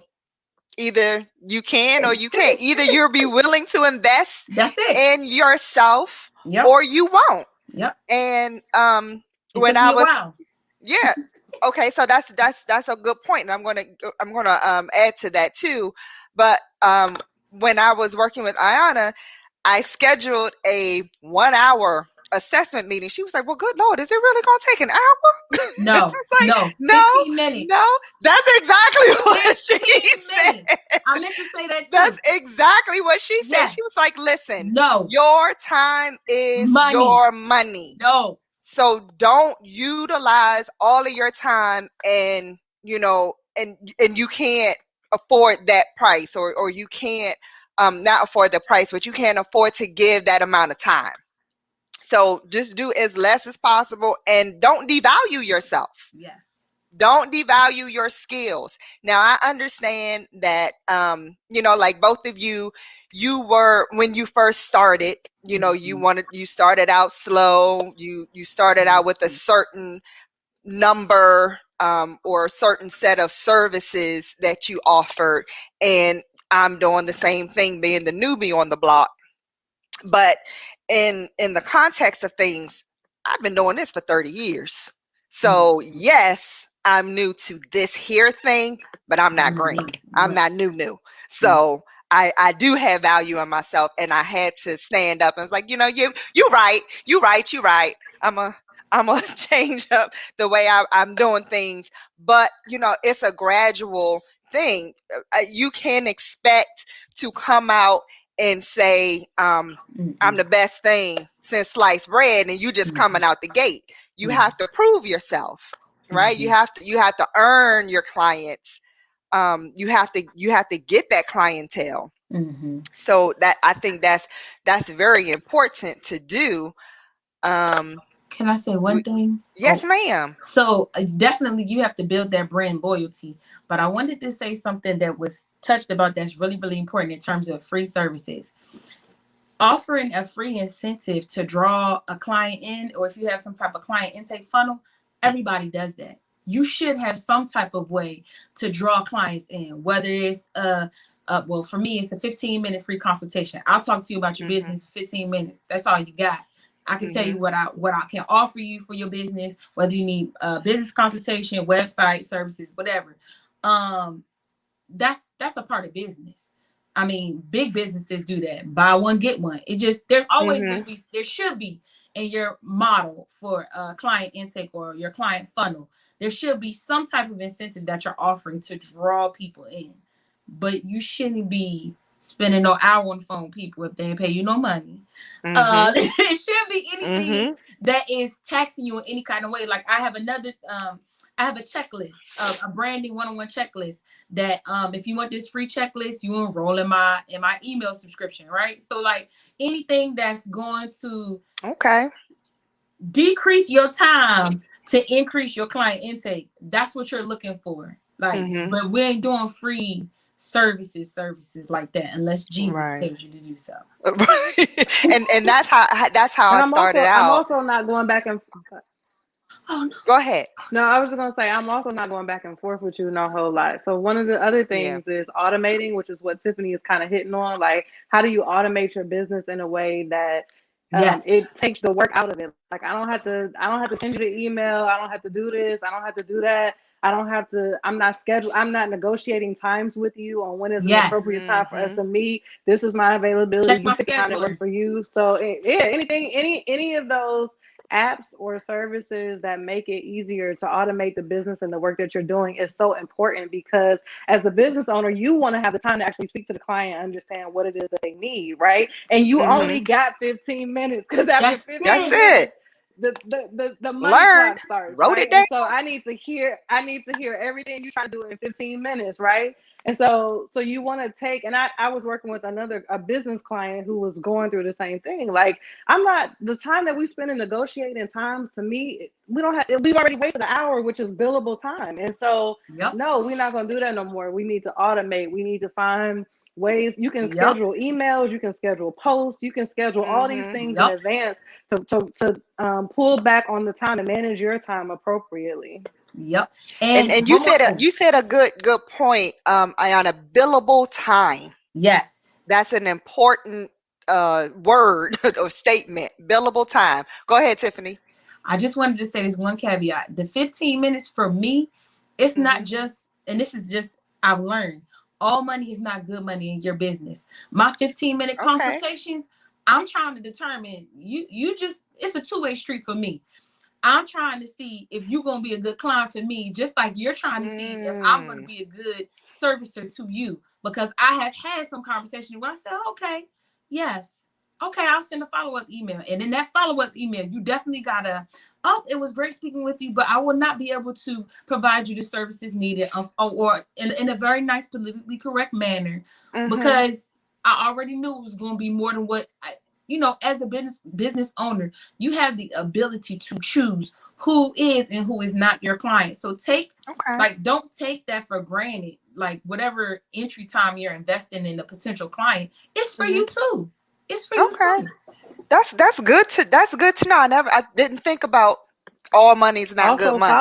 either you can or you can't. Either you'll be willing to invest That's it. in yourself, or you won't. And it when took me I a was while. yeah. Okay, so that's a good point, and I'm gonna add to that too. But when I was working with AYANA, I scheduled a 1 hour assessment meeting. She was like, "Well, good Lord, is it really gonna take an hour?" No, I was like, no, "No, 15 minutes. no, that's exactly what she 15 said. minutes. I meant to say that too. That's exactly what she said. Yes. She was like, "Listen, No. your time is Money. your money. No. So don't utilize all of your time, and and you can't afford that price, or you can't not afford the price, but you can't afford to give that amount of time. So just do as less as possible, and don't devalue yourself. Yes. Don't devalue your skills. Now, I understand that like both of you were, when you first started, you started out slow. You started out with a certain number, or a certain set of services that you offered, and I'm doing the same thing, being the newbie on the block. But in the context of things, I've been doing this for 30 years. So yes, I'm new to this here thing, but I'm not green. I'm not new. So I do have value in myself, and I had to stand up and it's like, you right. I'm a change up the way I'm doing things. But it's a gradual thing. You can expect to come out and say, I'm the best thing since sliced bread, and you just coming out the gate. You have to prove yourself, right? You have to earn your clients. You have to get that clientele. So that, I think that's very important to do. Can I say one thing? Yes, ma'am. So definitely you have to build that brand loyalty. But I wanted to say something that was touched about that's really, really important in terms of free services. Offering a free incentive to draw a client in, or if you have some type of client intake funnel, everybody does that. You should have some type of way to draw clients in, whether it's well, for me, it's a 15-minute free consultation. I'll talk to you about your business 15 minutes. That's all you got. I can tell you what I can offer you for your business, whether you need a business consultation, website, services, whatever. That's a part of business. I mean, big businesses do that. Buy one, get one. It just, there's always going to be, there should be in your model for client intake or your client funnel, there should be some type of incentive that you're offering to draw people in. But you shouldn't be spending no hour on the phone people if they ain't pay you no money. It should be anything that is taxing you in any kind of way. Like I have another, I have a checklist, a branding one-on-one checklist that if you want this free checklist, you enroll in my email subscription, right? So like anything that's going to decrease your time to increase your client intake, that's what you're looking for. Like, but we ain't doing free services like that unless Jesus tells you to do so. and that's how I started out. I'm also not going back and Oh, no. Go ahead. No, I was just gonna say I'm also not going back and forth with you no whole lot. So one of the other things is automating, which is what Tiffany is kind of hitting on. Like, how do you automate your business in a way that it takes the work out of it? Like, I don't have to send you the email. I don't have to do this. I don't have to do that. I'm not negotiating times with you on when is an appropriate time for us to meet. This is my availability. Check my pick a time that works for you. So any of those apps or services that make it easier to automate the business and the work that you're doing is so important, because as the business owner, you want to have the time to actually speak to the client, understand what it is that they need, right? And you only got 15 minutes, because after 15 minutes, the money clock starts, right? And so I need to hear everything you try to do in 15 minutes, right? And so you want to take, and I was working with a business client who was going through the same thing. Like, the time that we spend in negotiating times, to me, we've already wasted an hour, which is billable time. And so, no, we're not going to do that no more. We need to automate. We need to find ways. You can schedule emails, you can schedule posts, you can schedule all these things in advance to pull back on the time and manage your time appropriately. And you said a good point, AYANA. Billable time. Yes, that's an important word or statement. Billable time. Go ahead, Tiffany. I just wanted to say this one caveat. The 15 minutes for me, it's not just, and this is just, I've learned, all money is not good money in your business. My 15-minute consultations, I'm trying to determine, you just, it's a two-way street for me. I'm trying to see if you're going to be a good client for me, just like you're trying to see if I'm going to be a good servicer to you. Because I have had some conversations where I said, okay, yes, okay, I'll send a follow-up email. And in that follow-up email, you definitely got to, it was great speaking with you, but I will not be able to provide you the services needed or in a very nice, politically correct manner, because I already knew it was going to be more than what as a business owner, you have the ability to choose who is and who is not your client. So don't take that for granted. Like, whatever entry time you're investing in a potential client, it's for you too. It's for you too. That's good to know. I didn't think about all money's not good money.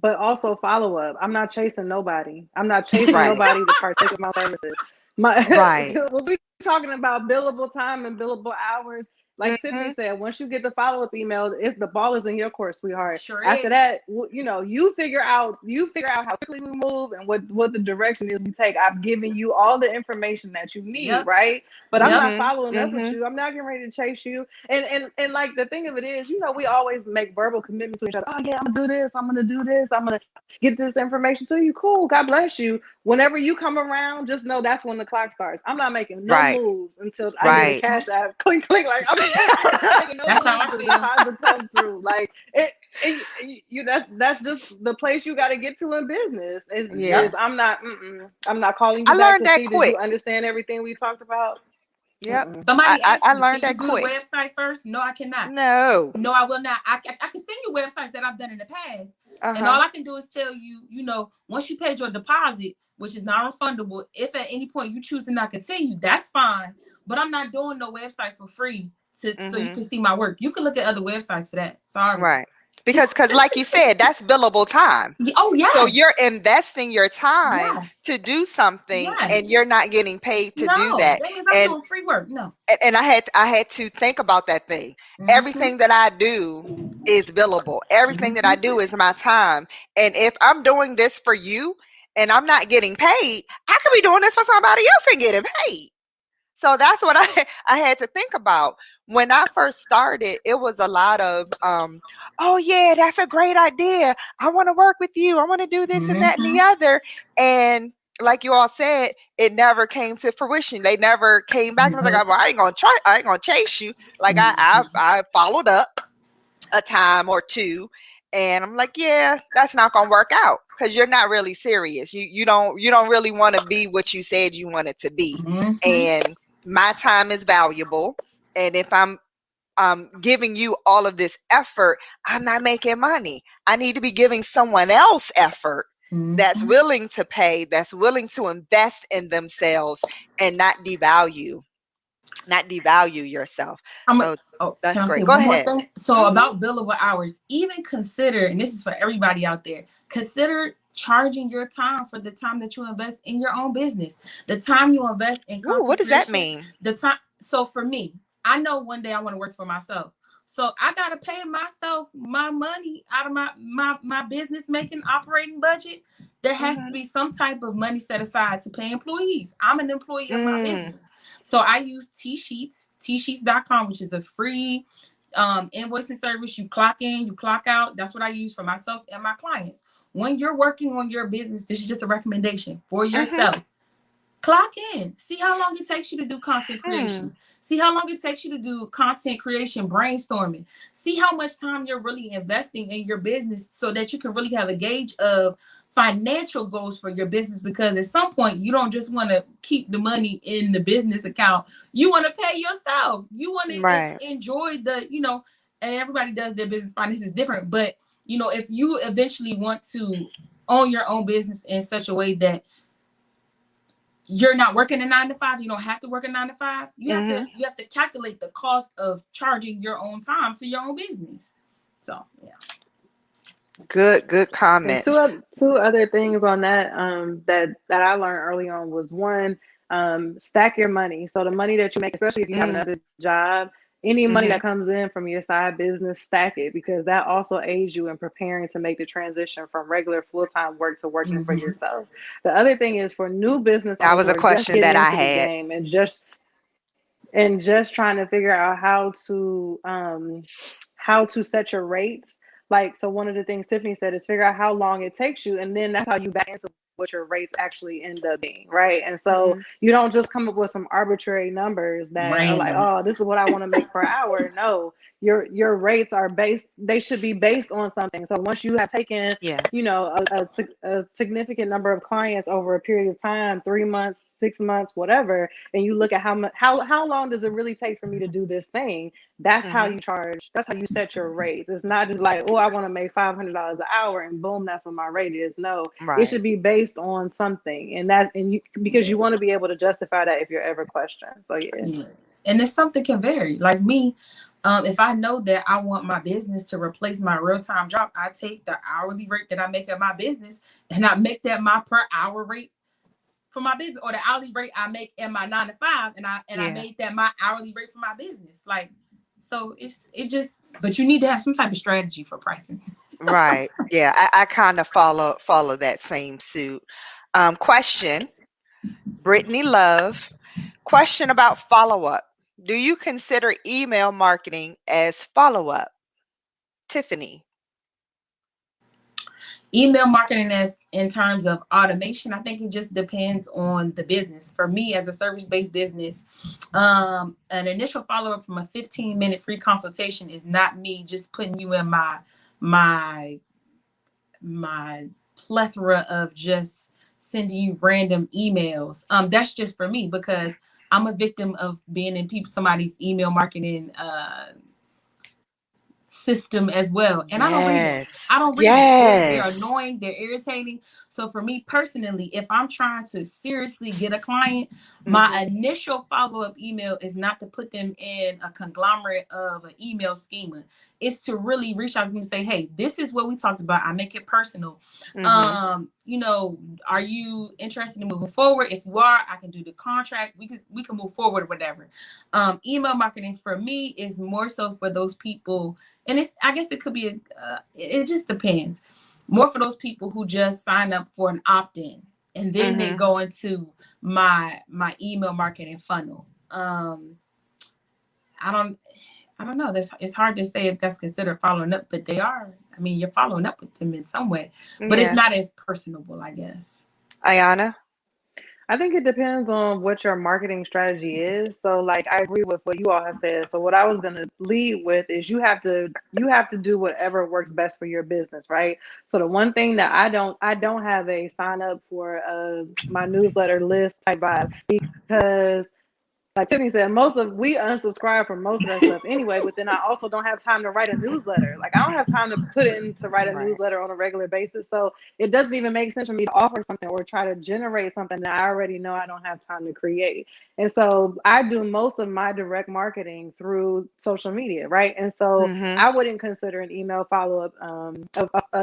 Also follow up. I'm not chasing nobody. I'm not chasing nobody to partake of my services. When we talking about billable time and billable hours, like Tiffany said, once you get the follow-up email, the ball is in your court, sweetheart. After that, you figure out how quickly we move and what the direction is we take. I've given you all the information that you need, right? But I'm not following up with you. I'm not getting ready to chase you. And like, the thing of it is, we always make verbal commitments to each other. Oh yeah, I'm gonna do this. I'm gonna do this. I'm gonna get this information to you. Cool. God bless you. Whenever you come around, just know that's when the clock starts. I'm not making no moves until I get a cash app. Click. Like, I'm not making no moves until the deposit comes through. Like, that's just the place you got to get to in business. I'm not calling you back to see, did you understand everything we talked about? Yep. Somebody I asked me, learned can you that do the quick. website first? No, I cannot. No. No, I will not. I can send you websites that I've done in the past. And Uh-huh. all I can do is tell you, once you paid your deposit, which is non-refundable, if at any point you choose to not continue, that's fine. But I'm not doing no website for free so you can see my work. You can look at other websites for that. Sorry. Right. Because like you said, that's billable time. Oh, So yes. you're investing your time Yes. to do something and Yes. you're not getting paid to do No, that. that means I'm And doing free work. No. and I had to think about that thing. Mm-hmm. Everything that I do is billable. Everything that I do is my time. And if I'm doing this for you and I'm not getting paid, I could be doing this for somebody else and getting paid. So that's what I had to think about. When I first started, it was a lot of, oh yeah, that's a great idea. I want to work with you. I want to do this and that and the Mm-hmm. other. And like you all said, it never came to fruition. They never came back and was like, Nope. well, I ain't gonna try, I ain't gonna chase you. Like I followed up a time or two, and I'm like, yeah, that's not gonna work out because you're not really serious. You don't really want to be what you said you wanted to be. Mm-hmm. And my time is valuable, and if I'm giving you all of this effort, I'm not making money. I need to be giving someone else effort that's Mm-hmm. willing to pay, that's willing to invest in themselves and not devalue yourself. I'm a, So oh, that's can I say great. Go one more ahead. thing? So Hmm. about billable hours, even consider, and this is for everybody out there, consider charging your time for the time that you invest in your own business, the time you invest in Ooh, what content does that creation, mean? the time. So for me, I know one day I want to work for myself. So I gotta pay myself my money out of my business making operating budget. There has to Mhm. be some type of money set aside to pay employees. I'm an employee of my Mm, business. So I use T-Sheets, tsheets.com, which is a free invoicing service. You clock in, you clock out. That's what I use for myself and my clients. When you're working on your business, this is just a recommendation for mhm, yourself. Clock in. See how long it takes you to do content hmm, creation. See how long it takes you to do content creation brainstorming. See how much time you're really investing in your business so that you can really have a gauge of financial goals for your business, because at some point you don't just want to keep the money in the business account. You want to pay yourself. You want right. to enjoy and everybody does their business finances different, but if you eventually want to own your own business in such a way that you're not working a 9 to 5, you don't have to work a 9 to 5. Mhm. You have to calculate the cost of charging your own time to your own business. So yeah. Good And comments. two other things on that that I learned early on was one, stack your money. So the money that you make, especially if you have Mm, another job, any money mhm, that comes in from your side business, stack it, because that also aids you in preparing to make the transition from regular full-time work to working for Mm-hmm. yourself. The other thing is for new business that owners was who a are just question getting that I into the had. game and just trying to figure out how to set your rates. Like, so one of the things Tiffany said is figure out how long it takes you, and then that's how you back into what your rates actually end up being, right? And so Mhm. you don't just come up with some arbitrary numbers that are like, Random. oh, this is what I want to make per hour. No, your rates are based, they should be based on something. So once you have taken, Yeah. a significant number of clients over a period of time, 3 months, 6 months, whatever, and you look at how much, how long does it really take for me to do this thing, that's how Mhm. you charge. That's how you set your rates. It's not just like, oh, I want to make $500 an hour and boom, that's what my rate is. No, it Right. should be based on something, and you, because Yeah. you want to be able to justify that if you're ever questioned. So yeah. Yeah. And it's something can vary. Like me, if I know that I want my business to replace my real-time job, I take the hourly rate that I make at my business and I make that my per hour rate for my business, or the hourly rate I make in my 9 to 5, and I Yeah. made that my hourly rate for my business. Like, so but you need to have some type of strategy for pricing. Right. Yeah. I kind of follow that same suit. Question. Brittany Love. Question about follow up. Do you consider email marketing as follow up? Tiffany. Email marketing, as in terms of automation, I think it just depends on the business. For me, as a service-based business, an initial follow-up from a 15-minute free consultation is not me just putting you in my my plethora of just sending you random emails. That's just for me, because I'm a victim of being in somebody's email marketing system as well, and I don't read them. I Yes. don't read them. They're Yes. annoying. They're irritating. So for me personally, if I'm trying to seriously get a client, my initial follow-up email is not to put them in a conglomerate of an email schema. It's to really reach out to them and say, hey, this is what we talked about. I make it personal. You know, are you interested in moving forward? If you are, I can do the contract. We can move forward or whatever. Email marketing for me is more so for those people, and I guess it could be it just depends. More for those people who just sign up for an opt-in and then they go into my email marketing funnel. I don't know. It's hard to say if that's considered following up, but they are. I mean, you're following up with them in some way, but it's not as personable, I guess. AYANA? I think it depends on what your marketing strategy is. So like I agree with what you all have said. So what I was going to lead with is you have to do whatever works best for your business, right? So the one thing that I don't have a sign up for my newsletter list type vibe, because like Tiffany said, we unsubscribe from most of that stuff anyway, but then I also don't have time to write a newsletter. Like I don't have time to put in to write a Right. newsletter on a regular basis. So it doesn't even make sense for me to offer something or try to generate something that I already know I don't have time to create. And so I do most of my direct marketing through social media, right? And so I wouldn't consider an email follow-up,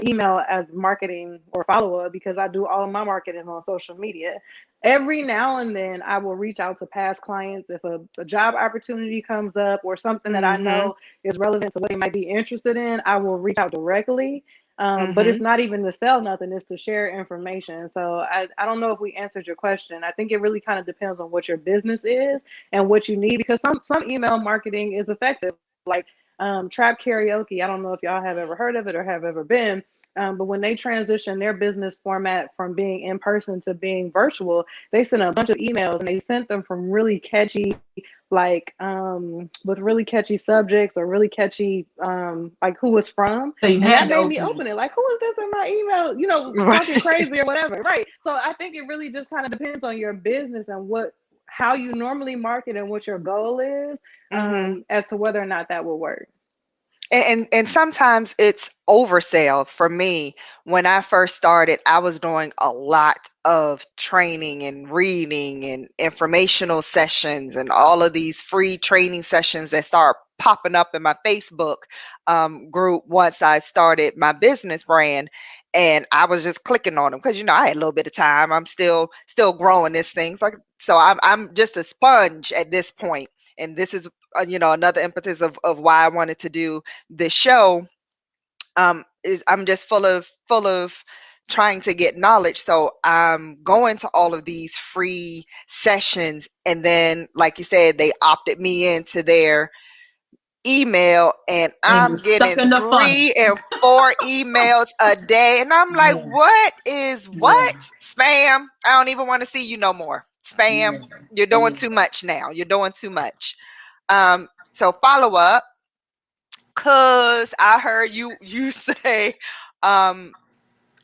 email as marketing or follow-up, because I do all of my marketing on social media. Every now and then I will reach out to past clients if a job opportunity comes up or something that I know is relevant to what they might be interested in. I will reach out directly. But it's not even to sell nothing, it's to share information. So I don't know if we answered your question. I think it really kind of depends on what your business is and what you need, because some email marketing is effective. Like Trap Karaoke, I don't know if y'all have ever heard of it or have ever been. But when they transition their business format from being in person to being virtual, they sent a bunch of emails, and they sent them from really catchy, like with really catchy subjects or really catchy, like who was from. So you And had that to made me open it. open it. Like, who is this in my email? You know, talking crazy or whatever. Right. So I think it really just kind of depends on your business and how you normally market and what your goal is, as to whether or not that will work. And sometimes it's oversell for me. When I first started, I was doing a lot of training and reading and informational sessions and all of these free training sessions that start popping up in my Facebook group once I started my business brand. And I was just clicking on them because I had a little bit of time. I'm still growing this thing, so I'm just a sponge at this point. And this is another impetus of why I wanted to do this show. Is I'm just full of trying to get knowledge, so I'm going to all of these free sessions, and then like you said, they opted me into their email, and And you're I'm stuck getting in the funnel. 3 and 4 emails a day, and I'm like, Yeah. what is Yeah. what? Spam. I don't even want to see you no more. Spam. Yeah. You're doing Yeah. too much now. You're doing too much. So follow up, cause I heard you say um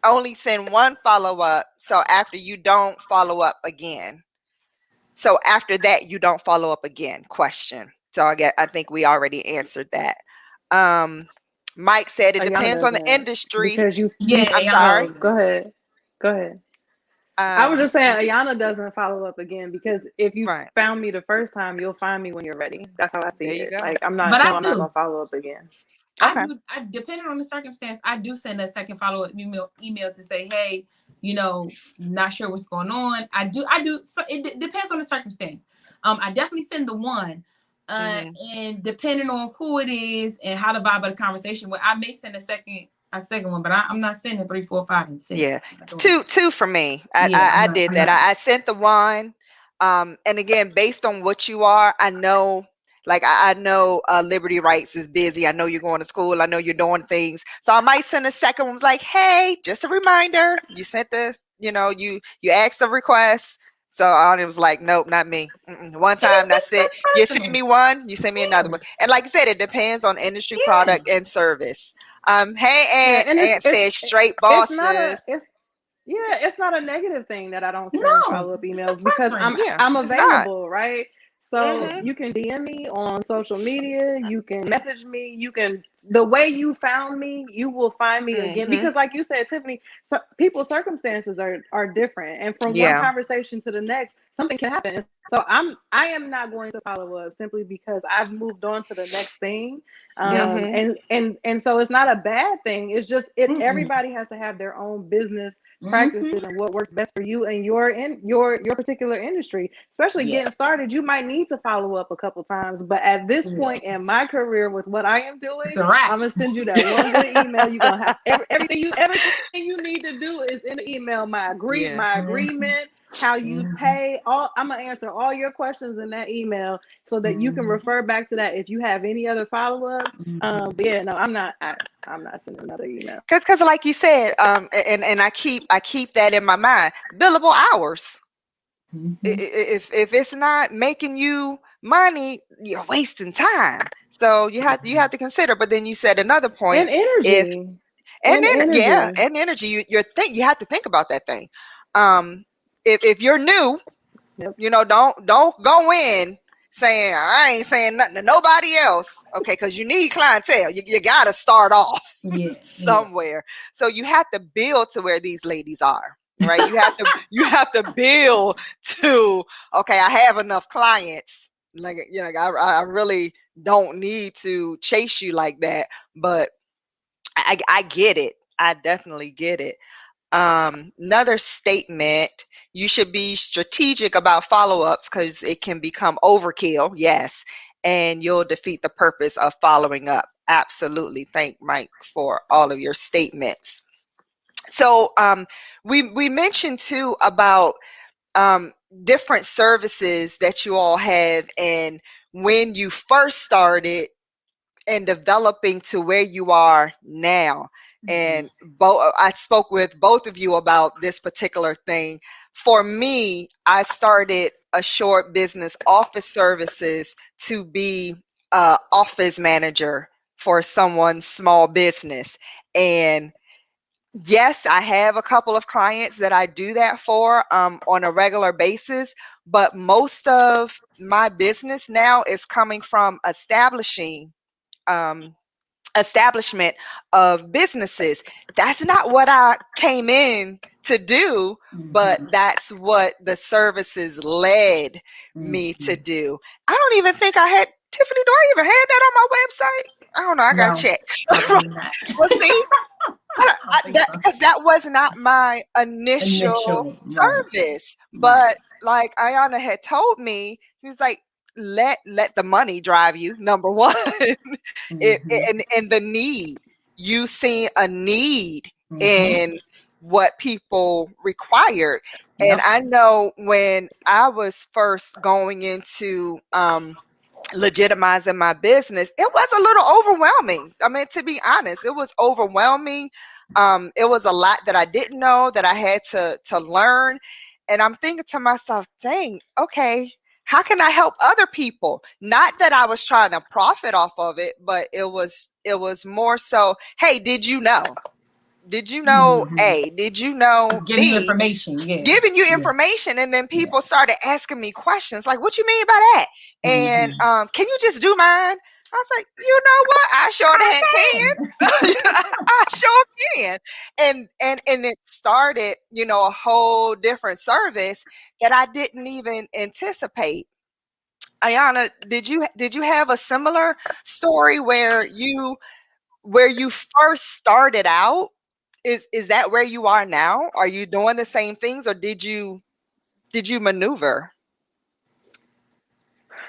only send one follow up. So after you don't follow up again. So after that you don't follow up again. Question. So I think we already answered that. Um Mike said it Ayana depends on the doesn't, industry. because you Yeah, I'm Ayana sorry. oh, does go that. ahead. Go ahead. I was Um just saying, Ayana doesn't follow up again, because if you right. found me the first time, you'll find me when you're ready. That's how I see There you it. go. Like, I'm But not, no, I I'm not do. gonna follow up again. Okay. Depending on the circumstance, I do send a second follow-up email to say, hey, not sure what's going on. I do. So it depends on the circumstance. I definitely send the one. Hmm. And depending on who it is and how the vibe of the conversation, I may send a second one, but I'm not sending 3, 4, 5, and 6. Yeah, I'm not it's doing that. two for me. I, Yeah, I I did I'm that. not. I sent the one, and again, based on what you are, I know. Like I know Liberty Rights is busy. I know you're going to school. I know you're doing things. So I might send a second one. Was like, hey, just a reminder. You sent this. You asked a request. So I was like, nope, not me. One And time, that's it. that's You send personal. me one. You send me another Yeah, one. And like I said, it depends on industry, yeah. product, and service. Hey, Yeah, Aunt. and Aunt says straight it's not a bosses. it's Yeah, it's not a negative thing that I don't send No, follow-up it's a emails because I'm preference. Yeah, I'm it's not. available, right? So Mm-hmm. you can DM me on social media, you can message me, you can the way you found me, you will find me again. Mm-hmm. Because like you said, Tiffany, so people's circumstances are different. And from one Yeah. conversation to the next, something can happen. So I am not going to follow up simply because I've moved on to the next thing. Yep. Mm-hmm. And so it's not a bad thing. It's just Mm-mm. everybody has to have their own business Mm-hmm. practices and what works best for you and your particular industry. Especially Yeah. getting started, you might need to follow up a couple times, but at this Yeah. point in my career with what I am It's doing, a wrap. I'm gonna send you that one good email. You're gonna have everything you need to do is in the email. Yeah. My Mm-hmm. agreement, how you Mm-hmm. pay, all I'm gonna answer all your questions in that email so that you can Mm-hmm. refer back to that if you have any other follow-ups. Mm-hmm. But yeah, no, I'm not sending another email. Cause like you said, and I keep that in my mind. Billable hours. Mm-hmm. If it's not making you money, you're wasting time. So you have to consider. But then you said another point. And If energy. and And then yeah, energy. and energy. You have to think about that thing. Um, if you're new, Yep. don't go in saying I ain't saying nothing to nobody else. Okay, because you need clientele. You got to start off Yeah. Yeah. somewhere. So you have to build to where these ladies are. Right? You have to build to, okay, I have enough clients. Like, I really don't need to chase you like that. But I get it. I definitely get it. Another statement, you should be strategic about follow-ups because it can become overkill, yes, and you'll defeat the purpose of following up. Absolutely. Thank Mike for all of your statements. So we mentioned too about um, different services that you all have, and when you first started and developing to where you are now. And I spoke with both of you about this particular thing. For me, I started a short business office services to be a office manager for someone's small business. And yes, I have a couple of clients that I do that for on a regular basis, but most of my business now is coming from um, establishment of businesses. That's not what I came in to do, but Mm-hmm. that's what the services led me Mm-hmm. to do. I don't even think I had Tiffany. Do I even have that on my website? I don't know. I got to No, check. probably not. Well, see, I don't think so. because that was not my initial Initial, right, service. right. But like Ayana had told me, she was like, let the money drive you. Number one, Mm-hmm. and the need. You see a need Mm-hmm. in what people required. And Yep. I know when I was first going into legitimizing my business, it was a little overwhelming. I mean, to be honest, it was overwhelming. It was a lot that I didn't know that I had to learn. And I'm thinking to myself, dang, okay, how can I help other people? Not that I was trying to profit off of it, but it was more so, hey, did you know? Did you know Mm-hmm. A? Did you know Just giving you B? information. Yeah. Giving you Yeah. information, and then Yeah. people started asking me questions like, what you mean by that? And Mm-hmm. can you just do mine? I was like, you know what, I sure the I heck can. can. I sure can. And it started, a whole different service that I didn't even anticipate. Ayana, did you have a similar story where you first started out? Is that where you are now? Are you doing the same things, or did you maneuver?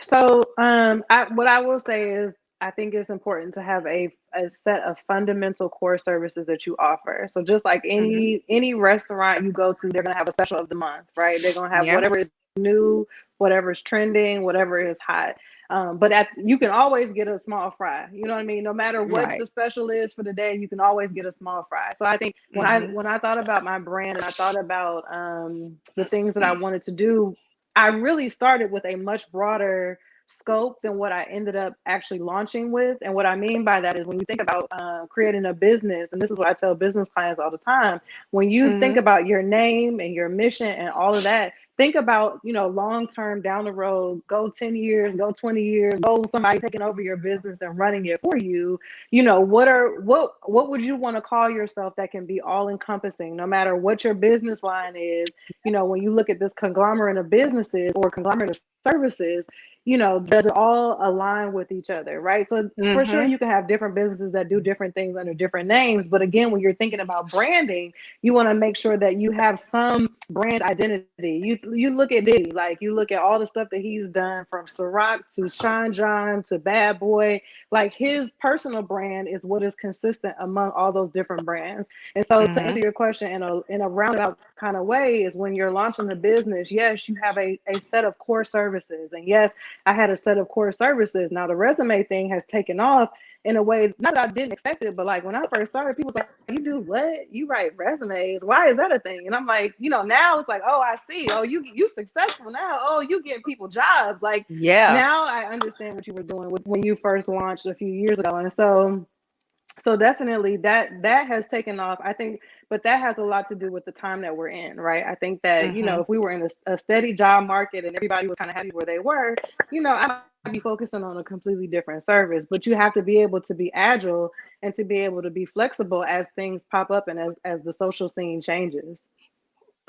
So, what I will say is, I think it's important to have a set of fundamental core services that you offer. So, just like Hmm. any restaurant you go to, they're gonna have a special of the month, right? They're gonna have Yeah. whatever is new, whatever's trending, whatever is hot. You can always get a small fry. You know what I mean? No matter what Right. the special is for the day, you can always get a small fry. So I think Hmm. when I thought about my brand and I thought about the things that I wanted to do, I really started with a much broader scope than what I ended up actually launching with. And what I mean by that is when you think about creating a business, and this is what I tell business clients all the time, when you think Mm-hmm. about your name and your mission and all of that, think about, long term down the road, go 10 years, go 20 years, go somebody taking over your business and running it for you. What would you want to call yourself that can be all encompassing, no matter what your business line is? When you look at this conglomerate of businesses or conglomerate of services, does it all align with each other, right? So for sure Mm-hmm. you can have different businesses that do different things under different names, but again, when you're thinking about branding, you want to make sure that you have some brand identity. You look at Diddy, like you look at all the stuff that he's done, from Ciroc to Sean John to Bad Boy. Like his personal brand is what is consistent among all those different brands. And so to Mm-hmm. answer your question in a roundabout kind of way, is when you're launching the business, yes, you have a set of core services. And yes, I had a set of core services. Now the resume thing has taken off in a way, not that I didn't expect it, but like when I first started, people was like, you do what? You write resumes? Why is that a thing? And I'm like, now it's like, oh, I see. Oh, you successful now. Oh, you getting people jobs. Like Yeah. now I understand what you were doing when you first launched a few years ago. And so definitely that has taken off, I think, but that has a lot to do with the time that we're in, right? I think that, Mm-hmm. if we were in a steady job market and everybody was kind of happy where they were, I might be focusing on a completely different service. But you have to be able to be agile and to be able to be flexible as things pop up and as the social scene changes.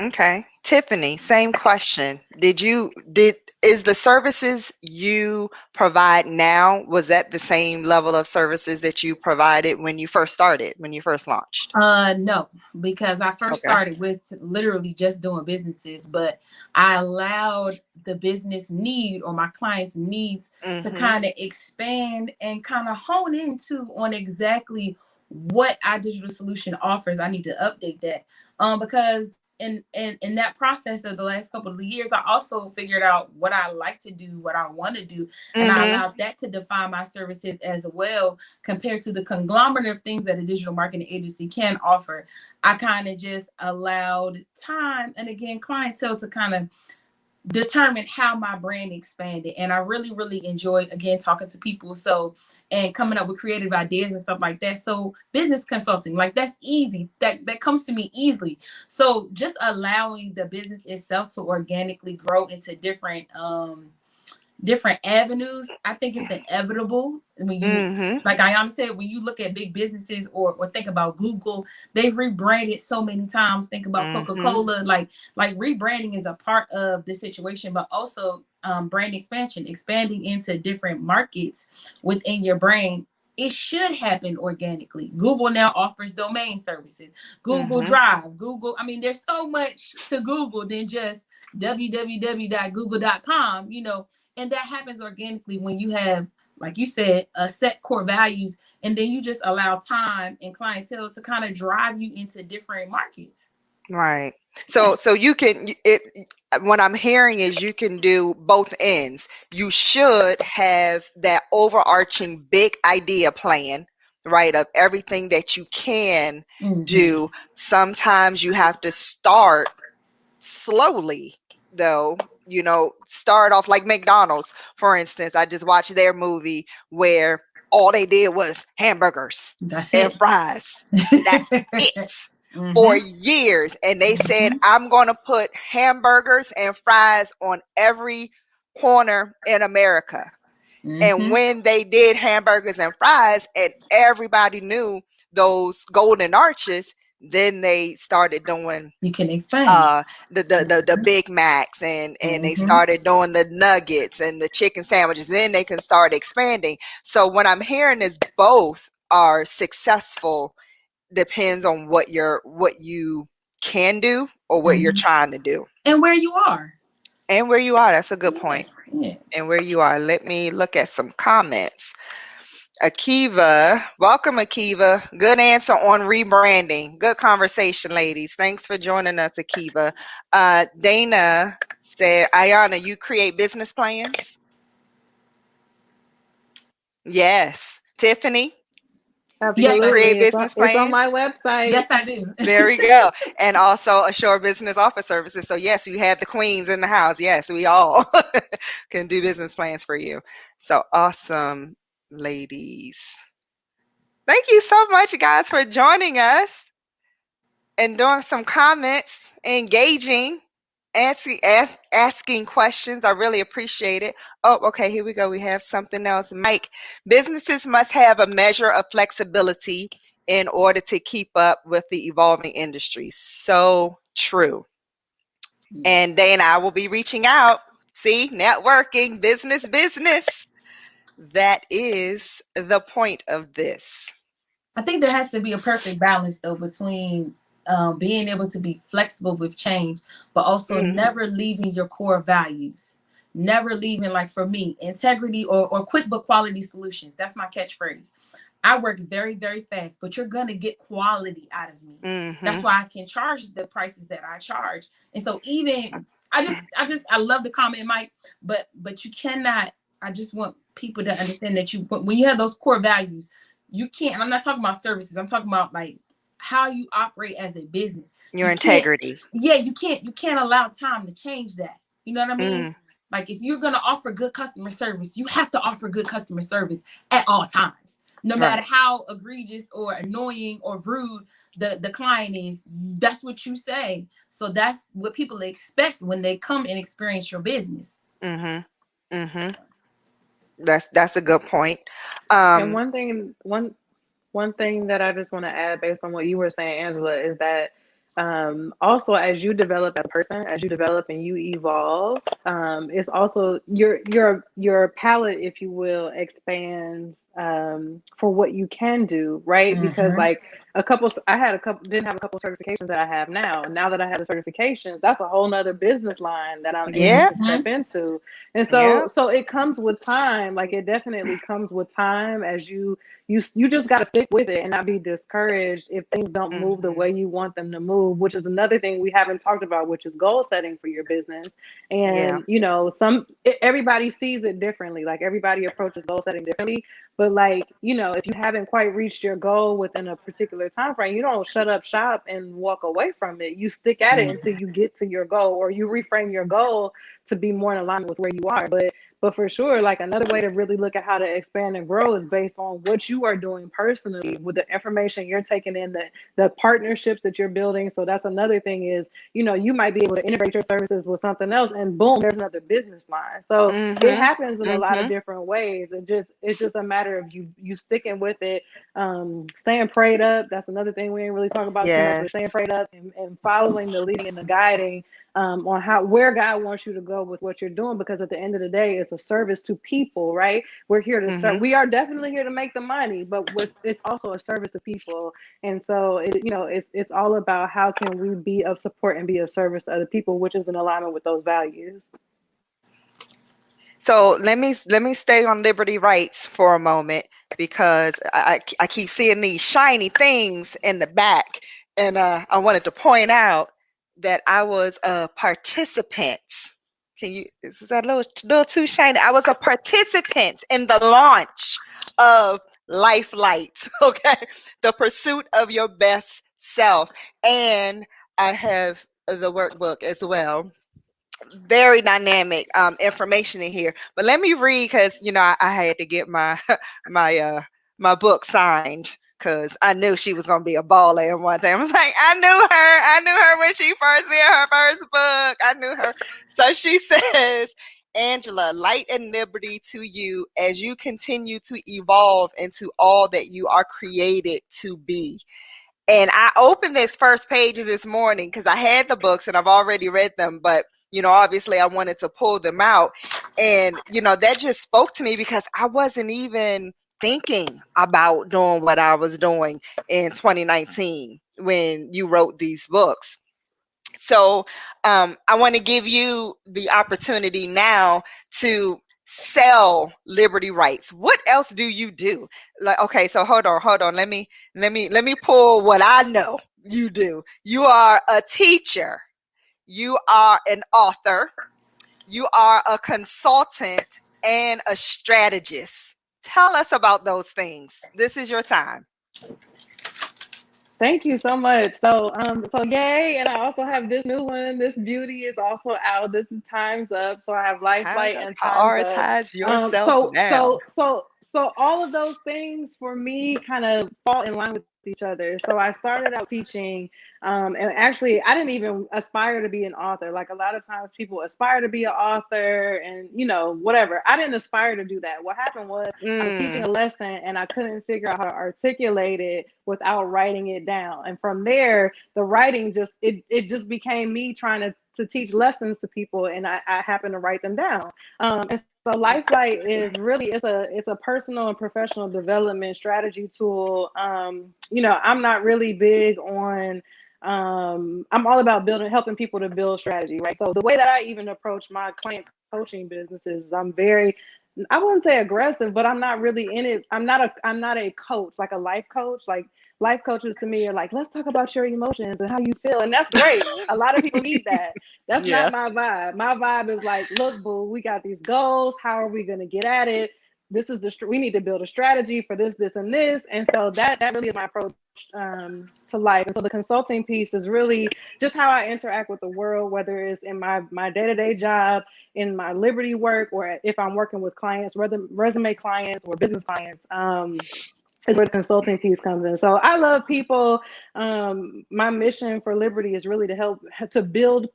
Okay. Tiffany, same question. Is the services you provide now, was that the same level of services that you provided when you first started, when you first launched? No, because I first Okay. started with literally just doing businesses, but I allowed the business need or my clients' needs to Mm-hmm. kind of expand and kind of hone into on exactly what our digital solution offers. I need to update that. Because in that process of the last couple of years, I also figured out what I like to do, what I want to do, and I Mm-hmm. allowed that to define my services as well, compared to the conglomerate of things that a digital marketing agency can offer. I kind of just allowed time and again clientele to kind of determine how my brand expanded. And I really, really enjoy again talking to people. So and coming up with creative ideas and stuff like that. So business consulting, like that's easy. That comes to me easily. So just allowing the business itself to organically grow into different avenues. I think it's inevitable when you, Mm-hmm. like Ayana said, when you look at big businesses or think about Google, they've rebranded so many times. Think about Mm-hmm. Coca-Cola, like rebranding is a part of the situation, but also brand expansion, expanding into different markets within your brand. It should happen organically. Google now offers domain services, Google Mm-hmm. Drive, Google. I mean, there's so much to Google than just www.google.com, and that happens organically when you have, like you said, set core values, and then you just allow time and clientele to kind of drive you into different markets. Right. Yeah. So you can what I'm hearing is you can do both ends. You should have that overarching big idea plan, right, of everything that you can Mm-hmm. do. Sometimes you have to start slowly, though. Start off like McDonald's, for instance. I just watched their movie where all they did was hamburgers That's and it. fries. That's it for Mm-hmm. years. And they said, Mm-hmm. I'm going to put hamburgers and fries on every corner in America. And Mm-hmm. when they did hamburgers and fries, and everybody knew those golden arches, then they started doing You can expand. uh the Mm-hmm. Big Macs, and they Mm-hmm. started doing the nuggets and the chicken sandwiches. Then they can start expanding. So what I'm hearing is both are successful, depends on what you can do or what you're Mm-hmm. trying to do And where you are. and where you are. That's a good Yeah. point. Yeah. And where you are. Let me look at some comments. Akiva, welcome Akiva. Good answer on rebranding. Good conversation, ladies. Thanks for joining us, Akiva. Dana said, Ayana, you create business plans? Yes. Tiffany? Yes, I Absolutely. create do. business It's on plans? my website. Yes, I do. There we go. And also Assure Business Office Services. So yes, you have the queens in the house. Yes, we all can do business plans for you. So awesome, ladies. Thank you so much, guys, for joining us and doing some comments, engaging, asking questions. I really appreciate it. Oh, okay, here we go. We have something else. Mike, businesses must have a measure of flexibility in order to keep up with the evolving industry. So true. Yes. And Dana, I will be reaching out. See, networking, business. That is the point of this. I think there has to be a perfect balance though between being able to be flexible with change, but also Mm, never leaving your core values. Never leaving, like for me, integrity or quick but quality solutions. That's my catchphrase. I work very, very fast, but you're gonna get quality out of me. That's mm-hmm. why I can charge the prices that I charge. And so even I love the comment, Mike, but you cannot. I just want people to understand that you when you have those core values, you can't. I'm not talking about services. I'm talking about like how you operate as a business. Your You can't. integrity. Yeah, you can't. You can't allow time to change that. You know what I mean? Mm, Like if you're gonna offer good customer service, you have to offer good customer service at all times. No matter right. how egregious or annoying or rude the client is, that's what you say. So that's what people expect when they come and experience your business. Mm-hmm. Mm-hmm. That's a good point. And Um, one thing that I just want to add based on what you were saying, Angela, is that also as you develop as a person, as you develop and you evolve, it's also your palette, if you will, expands for what you can do, right? Because Mm-hmm. like didn't have a couple certifications that I have now. Now that I have the certifications, that's a whole nother business line that I'm able yeah, to step into. And yeah. so it comes with time. Like it definitely comes with time as you just got to stick with it and not be discouraged if things don't move the Mm-hmm. way you want them to move, which is another thing we haven't talked about, which is goal setting for your business. Yeah. And everybody sees it differently. Like everybody approaches goal setting differently, but like if you haven't quite reached your goal within a particular time frame, you don't shut up shop and walk away from it. You stick at it until you get to your goal, or you reframe your goal to be more in alignment with where you are. But for sure, like another way to really look at how to expand and grow is based on what you are doing personally with the information you're taking in, the partnerships that you're building. So that's another thing is, you might be able to integrate your services with something else and boom, there's another business line. So it Mm-hmm. happens in a lot of Mm-hmm. different ways. It's just a matter of you sticking with it, staying prayed up. That's another thing we ain't really talk about too much, but Yes. staying prayed up and following the leading and the guiding on where God wants you to go with what you're doing, because at the end of the day, it's a service to people, right? We're here to serve. Mm-hmm. We are definitely here to make the money, but it's also a service to people, and so it's all about how can we be of support and be of service to other people, which is in alignment with those values. So let me stay on liberty rights for a moment because I keep seeing these shiny things in the back, and I wanted to point out that I was a participant. Is that a little too shiny? I was a participant in the launch of Life Light, okay? The pursuit of your best self. And I have the workbook as well. Very dynamic information in here. But let me read because I had to get my my book signed because I knew she was gonna be a baller at one time. I was like, I knew her when she first did her first book. I knew her. So she says, Angela, light and liberty to you as you continue to evolve into all that you are created to be. And I opened this first page of this morning because I had the books and I've already read them, but obviously I wanted to pull them out. And that just spoke to me because I wasn't even thinking about doing what I was doing in 2019 when you wrote these books. So I want to give you the opportunity now to sell liberty rights. What else do you do? Like, okay, so hold on. Let me pull what I know you do. You are a teacher. You are an author. You are a consultant and a strategist. Tell us about those things. This is your time. Thank you so much. So yay, and I also have this new one. This beauty is also out. This is Time's Up. So I have Life Time's Light up. and Time's Up. Prioritize Um, yourself so now. so so so all of those things for me kind of fall in line with each other. So I started out teaching, and actually I didn't even aspire to be an author. Like a lot of times people aspire to be an author, and whatever. I didn't aspire to do that. What happened was I was teaching Mm, a lesson and I couldn't figure out how to articulate it without writing it down. And from there, the writing it just became me trying to teach lessons to people, and I happen to write them down. And so Lifelight is really it's a personal and professional development strategy tool. I'm not really big on I'm all about building helping people to build strategy, right? So the way that I even approach my client coaching businesses is I'm very I wouldn't say aggressive, but I'm not really in it. I'm not a coach, like a life coach. Like life coaches to me are like, let's talk about your emotions and how you feel. And that's great. A lot of people need that. That's yeah. not my vibe. My vibe is like, look, boo, we got these goals. How are we gonna get at it? This is we need to build a strategy for this, and this. And so that really is my approach to life. And so the consulting piece is really just how I interact with the world, whether it's in my day-to-day job, in my Liberty work, or if I'm working with clients, whether resume clients or business clients, is where the consulting piece comes in. So I love people. My mission for Liberty is really to help to build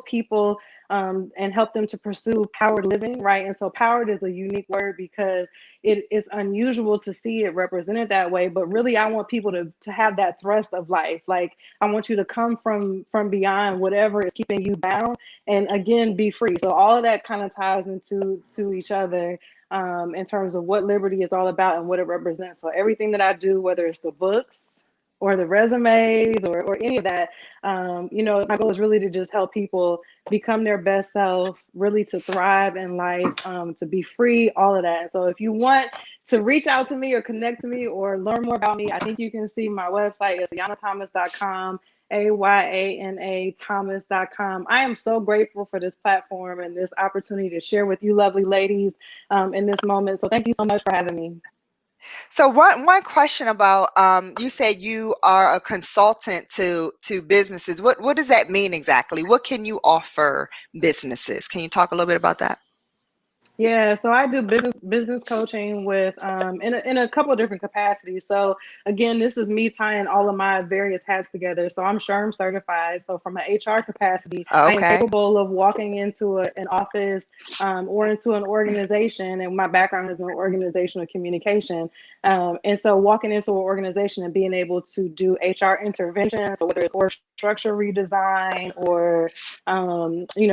people and help them to pursue powered living, right? And so powered is a unique word because it is unusual to see it represented that way. But really, I want people to have that thrust of life. Like I want you to come from beyond whatever is keeping you bound, and again, be free. So all of that kind of ties into to each other in terms of what Liberty is all about and what it represents. So everything that I do, whether it's the books or the resumes or any of that, my goal is really to just help people become their best self, really to thrive in life, to be free, all of that. And so if you want to reach out to me or connect to me or learn more about me, I think you can see my website is ayanathomas.com. AYANA Thomas.com. I am so grateful for this platform and this opportunity to share with you, lovely ladies, in this moment. So, thank you so much for having me. So one question about you said you are a consultant to businesses. What does that mean exactly? What can you offer businesses? Can you talk a little bit about that? Yeah, so I do business coaching with in a couple of different capacities. So again, this is me tying all of my various hats together. So I'm SHRM certified. So from an HR capacity, I am Okay. capable of walking into an office or into an organization, and my background is in organizational communication. And so walking into an organization and being able to do HR interventions, so whether it's org structure redesign or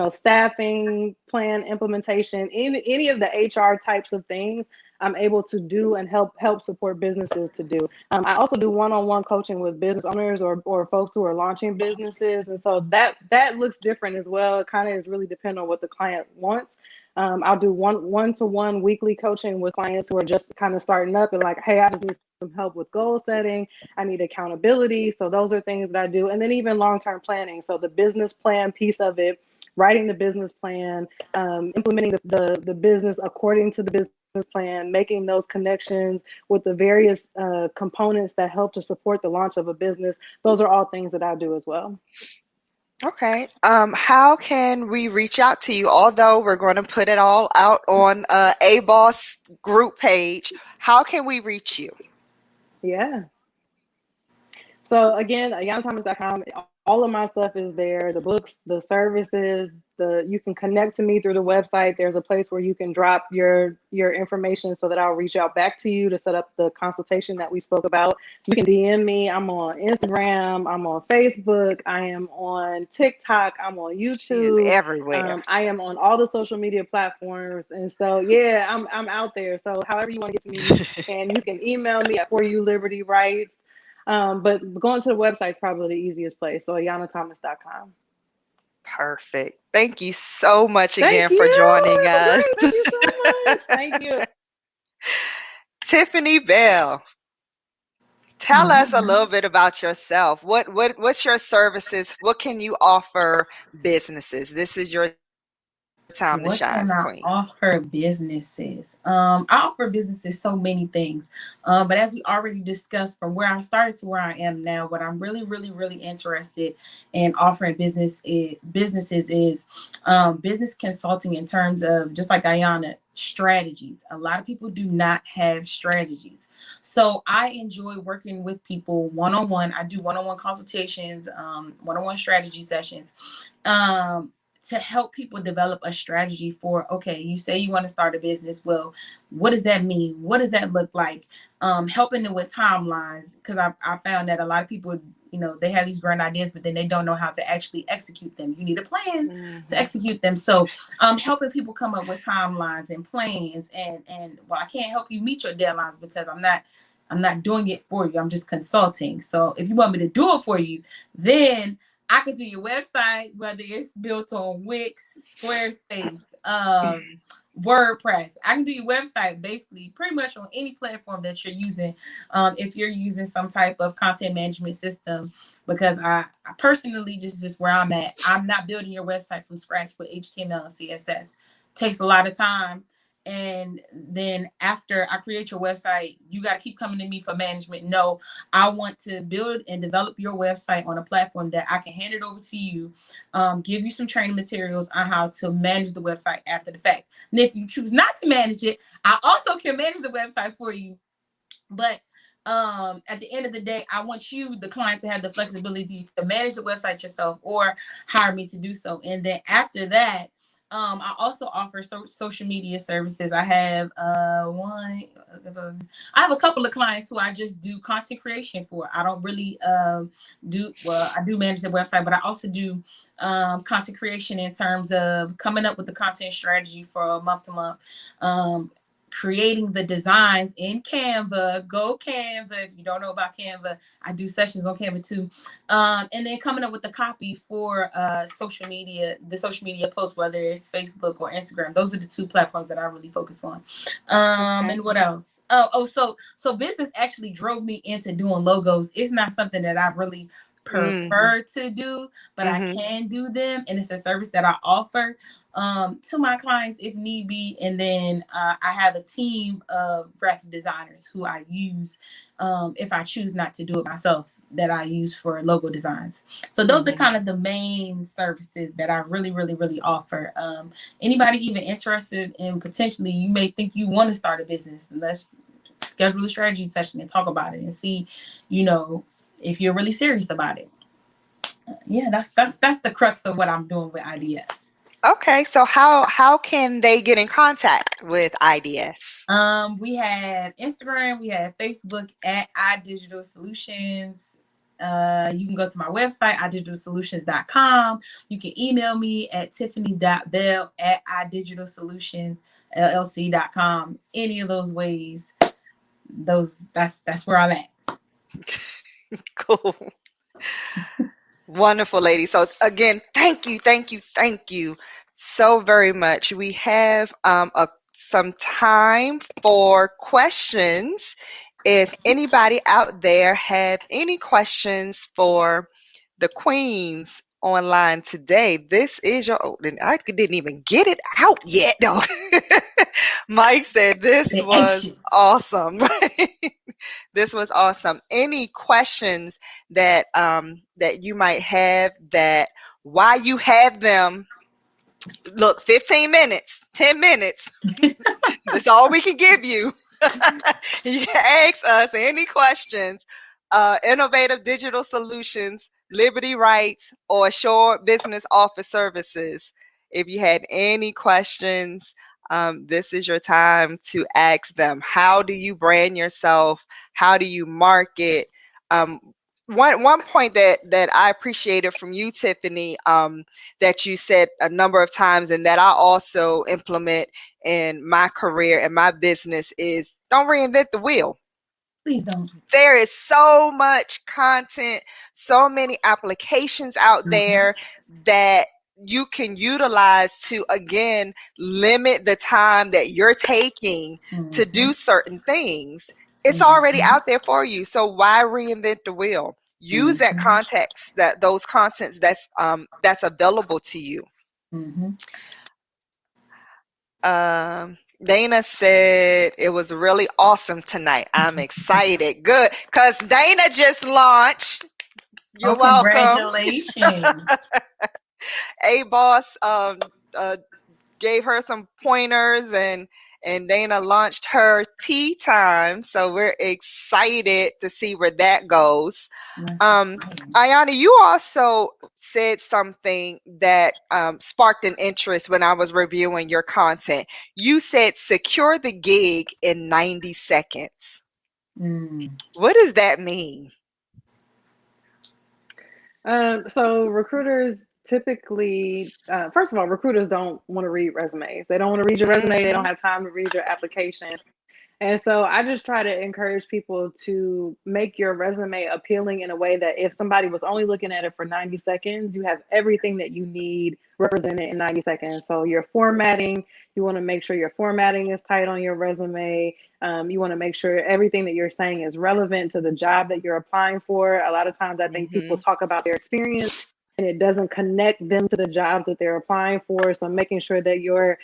staffing plan implementation, any of the HR types of things, I'm able to do and help support businesses to do. I also do one-on-one coaching with business owners or folks who are launching businesses, and so that looks different as well. It kind of is really dependent on what the client wants. I'll do one-to-one weekly coaching with clients who are just kind of starting up and like, hey, I just need some help with goal setting. I need accountability. So those are things that I do. And then even long-term planning. So the business plan piece of it, writing the business plan, implementing the business according to the business plan, making those connections with the various components that help to support the launch of a business. Those are all things that I do as well. Okay. How can we reach out to you? Although we're going to put it all out on a boss group page, how can we reach you? Yeah. So again, ayanathomas.com, all of my stuff is there. The books, the services, you can connect to me through the website. There's a place where you can drop your information so that I'll reach out back to you to set up the consultation that we spoke about. You can DM me. I'm on Instagram. I'm on Facebook. I am on TikTok. I'm on She is YouTube. everywhere. I am on all the social media platforms. And so, yeah, I'm out there. So however you want to get to me, you can email me at For You Liberty Rights. But going to the website is probably the easiest place. So ayanathomas.com. Perfect. Thank you so much Thank again you. for joining It was us. great. Thank you so much. Thank you. Tiffany Bell, tell us a little bit about yourself. What's your services? What can you offer businesses? This is your time to What shine, can I queen. offer businesses? I offer businesses so many things. But as we already discussed, from where I started to where I am now, what I'm really, really, really interested in offering businesses is business consulting in terms of, just like AYANA, strategies. A lot of people do not have strategies. So I enjoy working with people one-on-one. I do one-on-one consultations, one-on-one strategy sessions. Um, to help people develop a strategy for, okay, you say you want to start a business. Well, what does that mean? What does that look like? Helping them with timelines, because I found that a lot of people, they have these grand ideas, but then they don't know how to actually execute them. You need a plan to execute them. So helping people come up with timelines and plans, and well, I can't help you meet your deadlines because I'm not doing it for you. I'm just consulting. So if you want me to do it for you, then I could do your website, whether it's built on Wix, Squarespace, WordPress. I can do your website basically pretty much on any platform that you're using. If you're using some type of content management system, because I personally, just where I'm at, I'm not building your website from scratch with HTML and CSS. Takes a lot of time. And then after I create your website, you got to keep coming to me for management. No, I want to build and develop your website on a platform that I can hand it over to you, give you some training materials on how to manage the website after the fact. And if you choose not to manage it, I also can manage the website for you. But at the end of the day, I want you, the client, to have the flexibility to manage the website yourself or hire me to do so. And then after that, I also offer social media services. I have I have a couple of clients who I just do content creation for. I don't really I do manage the website, but I also do content creation in terms of coming up with the content strategy for month to month, creating the designs in Canva. Go Canva. If you don't know about Canva, I do sessions on Canva too. And then coming up with the copy for the social media posts, whether it's Facebook or Instagram. Those are the two platforms that I really focus on. Okay. And what else? So business actually drove me into doing logos. It's not something that I really prefer to do, but I can do them, and it's a service that I offer to my clients if need be. And then I have a team of graphic designers who I use if I choose not to do it myself, that I use for logo designs. So those are kind of the main services that I really, really, really offer. Anybody even interested in, potentially, you may think you want to start a business, and let's schedule a strategy session and talk about it and see, if you're really serious about it. Yeah, that's the crux of what I'm doing with IDS. Okay, so how can they get in contact with IDS? We have Instagram, we have Facebook at iDigital Solutions. You can go to my website, idigitalsolutions.com. You can email me at tiffany.bell at idigitalsolutionsllc.com. Any of those ways, that's where I'm at. Cool. Wonderful, lady. So again, thank you so very much. We have some time for questions. If anybody out there have any questions for the queens online today, this is your. Oh, I didn't even get it out yet, though. Mike said this They're was anxious. awesome. This was awesome. Any questions that that you might have, that while you have them, look, 15 minutes, 10 minutes, that's all we can give you. You can ask us any questions. Innovative Digital Solutions, Liberty Rights, or Shore Business Office Services. If you had any questions, this is your time to ask them. How do you brand yourself? How do you market? Um, one point that I appreciated from you, Tiffany, that you said a number of times, and that I also implement in my career and my business, is don't reinvent the wheel. Please don't. There is so much content, so many applications out there that you can utilize to, again, limit the time that you're taking to do certain things. It's already out there for you. So why reinvent the wheel? Use that context, those contents that's available to you. Dana said it was really awesome tonight. I'm excited. Good. Because Dana just launched. Oh, You're welcome. congratulations. A boss uh, gave her some pointers, and Dana launched her tea time. So we're excited to see where that goes. AYANA, you also said something that sparked an interest when I was reviewing your content. You said secure the gig in 90 seconds. What does that mean? So recruiters typically, first of all, recruiters don't want to read resumes. They don't want to read your resume. They don't have time to read your application. And so I just try to encourage people to make your resume appealing in a way that if somebody was only looking at it for 90 seconds, you have everything that you need represented in 90 seconds. So your formatting, you want to make sure your formatting is tight on your resume. You want to make sure everything that you're saying is relevant to the job that you're applying for. A lot of times I think people talk about their experience and it doesn't connect them to the jobs that they're applying for. So making sure that your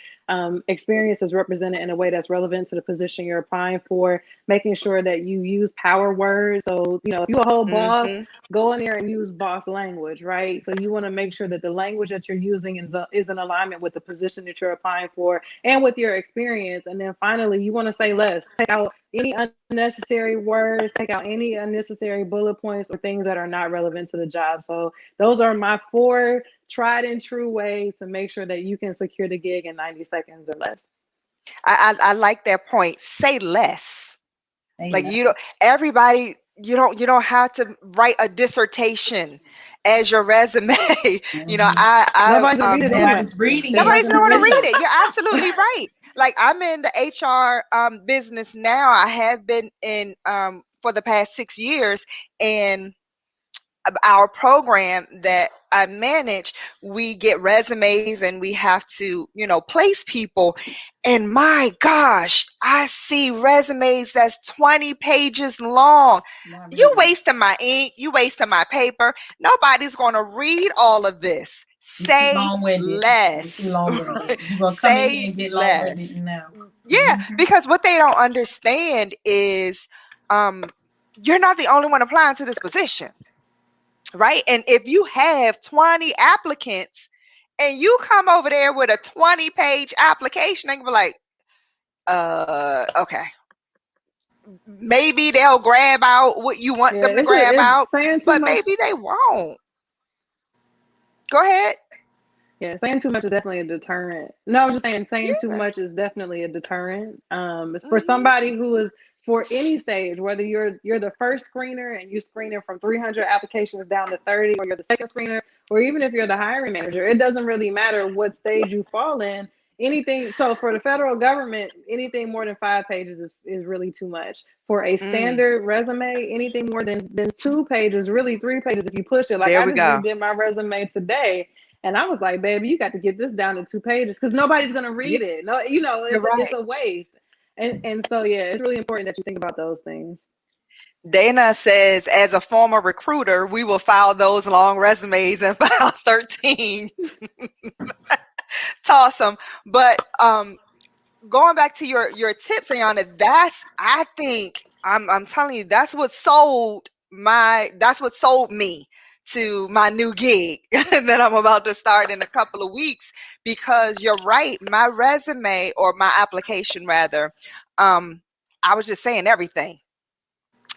experience is represented in a way that's relevant to the position you're applying for, making sure that you use power words. So, you know, if you're a whole boss, go in there and use boss language, right? So you want to make sure that the language that you're using is in alignment with the position that you're applying for and with your experience. And then finally, you want to say less. Take out any unnecessary words, take out any unnecessary bullet points or things that are not relevant to the job. So those are my 4 tried and true ways to make sure that you can secure the gig in 90 seconds or less. I like that point. Say less. Like you don't everybody you don't have to write a dissertation as your resume. You know, Nobody's gonna read it anyway. Nobody's reading it. nobody's gonna want to read it. You're absolutely right. Like I'm in the HR business now. I have been in for the past 6 years, and our program that I manage, we get resumes and we have to, you know, place people. And my gosh, I see resumes that's 20 pages long. You wasting my ink, you wasting my paper. Nobody's going to read all of this. Say less. You're gonna come in here Say and get less. long-winded now. Yeah, because what they don't understand is you're not the only one applying to this position. Right? And if you have 20 applicants and you come over there with a 20-page application, they can be like, okay. Maybe they'll grab out what you want them to grab out, it's saying too but much. maybe they won't. Go ahead. Yeah, saying too much is definitely a deterrent. No, I'm just saying too Yeah. much is definitely a deterrent. It's for somebody who is for any stage, whether you're the first screener and you're screening from 300 applications down to 30, or you're the second screener, or even if you're the hiring manager, it doesn't really matter what stage you fall in. Anything, so for the federal government, anything more than 5 pages is really too much. For a standard resume, anything more than 2 pages, really 3 pages if you push it. Like There I we just go. redid my resume today. And I was like, baby, you got to get this down to 2 pages because nobody's going to read it. No, you know, You're it's right. a waste. And so, yeah, it's really important that you think about those things. Dana says, as a former recruiter, we will file those long resumes and file 13. Toss them. But going back to your tips, Ayana, I think I'm telling you, that's what sold me to my new gig that I'm about to start in a couple of weeks, because you're right, my resume, or my application rather, I was just saying everything.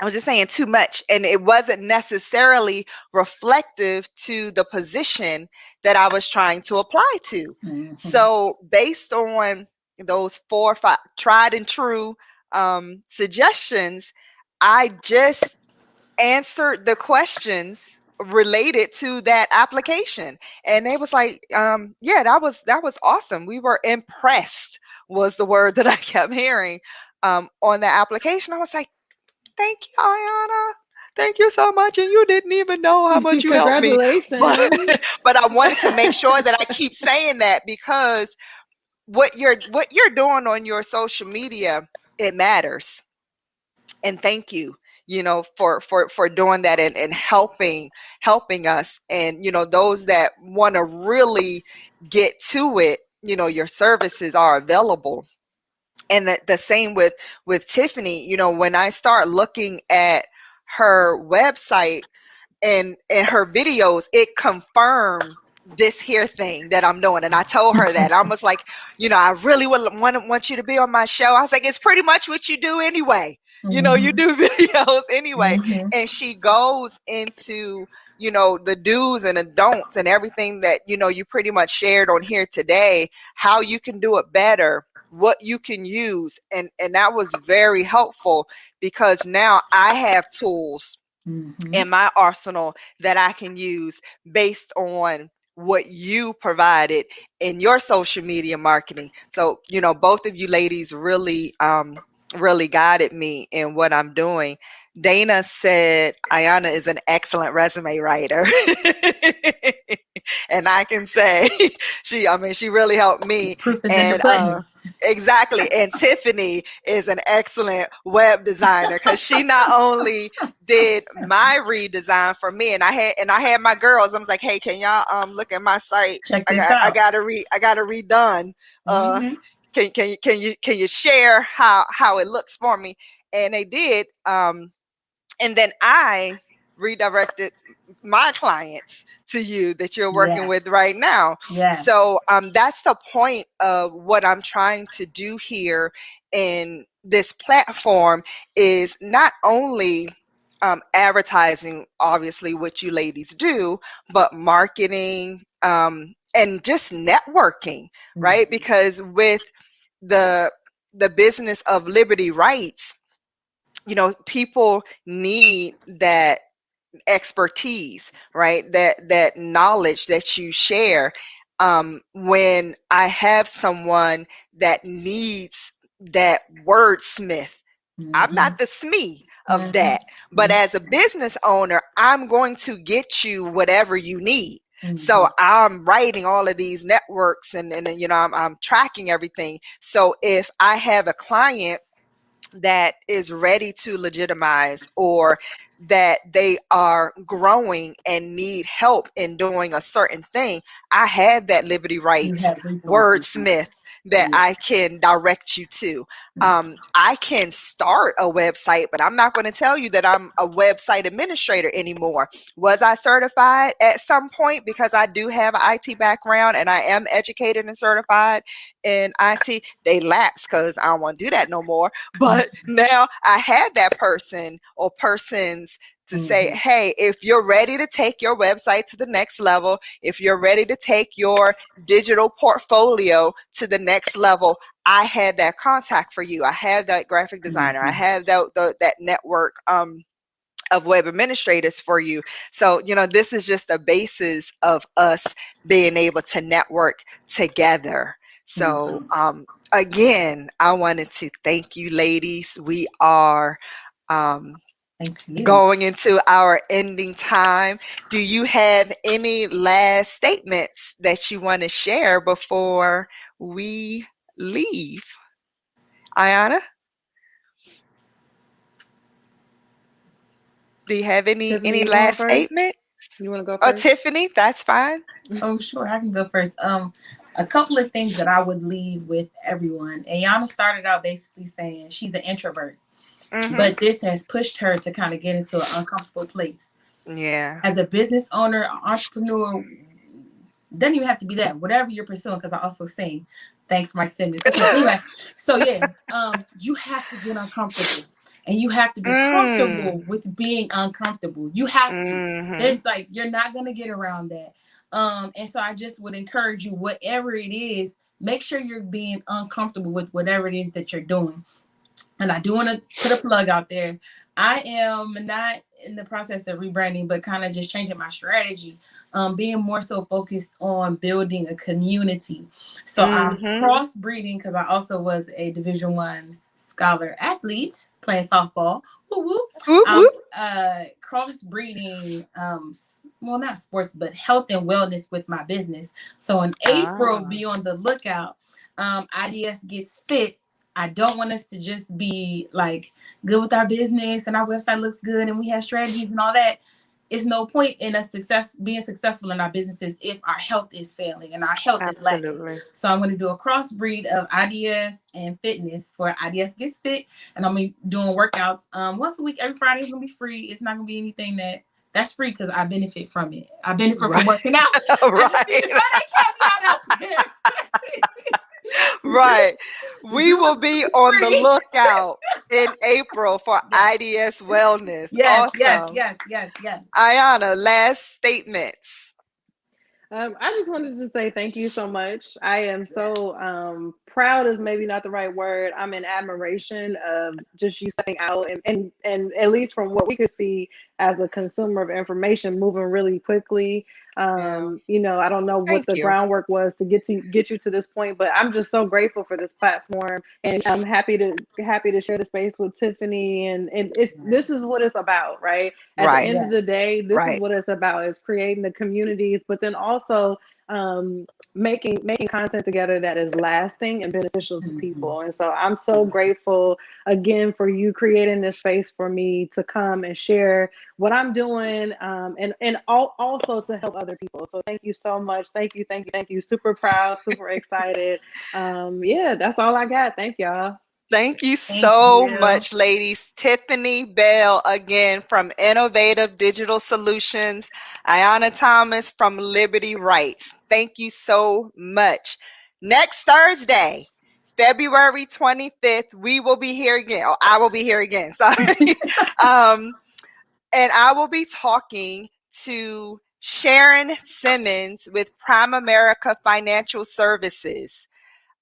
I was just saying too much, and it wasn't necessarily reflective to the position that I was trying to apply to. So based on those 4 or 5 tried and true suggestions, I just answered the questions related to that application, and they was like, yeah, that was awesome. We were impressed, was the word that I kept hearing on the application. I was like, thank you, AYANA. Thank you so much. And you didn't even know how much you helped me. But Congratulations. but I wanted to make sure that I keep saying that, because what you're doing on your social media, it matters. And thank you, for doing that, and helping us. And those that want to really get to it, your services are available. And the same with Tiffany. When I start looking at her website and her videos, it confirmed this here thing that I'm doing. And I told her that. I was like, I really want you to be on my show. I was like, it's pretty much what you do anyway. You do videos anyway. And she goes into, the do's and the don'ts and everything that, you pretty much shared on here today, how you can do it better, what you can use. And that was very helpful, because now I have tools in my arsenal that I can use based on what you provided in your social media marketing. So, both of you ladies really guided me in what I'm doing. Dana said AYANA is an excellent resume writer. And I can say she really helped me. Proof is in the And pudding. exactly. And Tiffany is an excellent web designer, because she not only did my redesign for me, and I had my girls. I was like, hey, can y'all look at my site? Check I this got I out. got to redone. Can you share how it looks for me? And they did. And then I redirected my clients to you that you're working with Yes. right now. Yes. So that's the point of what I'm trying to do here in this platform, is not only advertising, obviously, what you ladies do, but marketing, and just networking, right? Because with the business of Liberty Rights, people need that expertise, right? That knowledge that you share. When I have someone that needs that wordsmith, I'm not the SME of that, but as a business owner, I'm going to get you whatever you need. So I'm writing all of these networks, and I'm tracking everything. So if I have a client that is ready to legitimize, or that they are growing and need help in doing a certain thing, I have that Liberty You Rights have resources. wordsmith that I can direct you to. I can start a website, but I'm not going to tell you that I'm a website administrator anymore. Was I certified at some point? Because I do have an IT background and I am educated and certified in IT. They lapsed because I don't want to do that no more. But now I had that person or persons to say, hey, if you're ready to take your website to the next level, if you're ready to take your digital portfolio to the next level, I had that contact for you. I had that graphic designer. I had that network of web administrators for you. So, this is just the basis of us being able to network together. So, again, I wanted to thank you, ladies. We are Thank you. going into our ending time. Do you have any last statements that you want to share before we leave? AYANA, do you have any Tiffany, you going last first? statement? You want to go Or first? Tiffany, that's fine. Oh, sure, I can go first. A couple of things that I would leave with everyone. Ayana started out basically saying she's an introvert, but this has pushed her to kind of get into an uncomfortable place. Yeah. As a business owner, entrepreneur, doesn't even have to be that. Whatever you're pursuing, because I also sing. Thanks, Mike Simmons. Okay, anyway, so yeah, you have to get uncomfortable. And you have to be comfortable with being uncomfortable. You have to. There's like, you're not gonna get around that. And so I just would encourage you, whatever it is, make sure you're being uncomfortable with whatever it is that you're doing. And I do want to put a plug out there. I am not in the process of rebranding, but kind of just changing my strategy, being more so focused on building a community. So I'm crossbreeding, because I also was a Division I scholar athlete playing softball. Woo-woo. Whoop, I'm whoop. crossbreeding, well, not sports, but health and wellness with my business. So in April, Ah. be on the lookout. IDS Gets Fit. I don't want us to just be like good with our business and our website looks good and we have strategies and all that. it's no point in us being successful in our businesses if our health is failing and our health is lacking. Absolutely. So I'm going to do a crossbreed of IDS and fitness for IDS Gets Fit, and I'm going to be doing workouts once a week. Every Friday is going to be free. It's not going to be anything that's free because I benefit from it. I benefit from working out. I just need to throw that caveat out there. Right. We will be on the Free. lookout in April for Yes. IDS Wellness. Yes, Awesome. yes. AYANA, last statements. I just wanted to say thank you so much. I am so proud is maybe not the right word. I'm in admiration of just you stepping out and at least from what we could see as a consumer of information, moving really quickly. Yeah. I don't know what Thank the you. groundwork was to get you to this point, but I'm just so grateful for this platform, and I'm happy to share the space with Tiffany. And this is what it's about, right? At the Right. end of the Yes. day, this is Right. what it's about: is creating the communities, but then also making content together that is lasting and beneficial to people. And so I'm so grateful again for you creating this space for me to come and share what I'm doing, and also to help other people. So thank you so much. Thank you. Super proud, super excited. Yeah, that's all I got. Thank y'all. Thank you Thank so you. much, ladies. Tiffany Bell again from Innovative Digital Solutions. AYANA Thomas from Liberty Rights. Thank you so much. Next Thursday, February 25th, we will be here again. Oh, I will be here again. Sorry. um, and I will be talking to Sharon Simmons with Prime America Financial Services.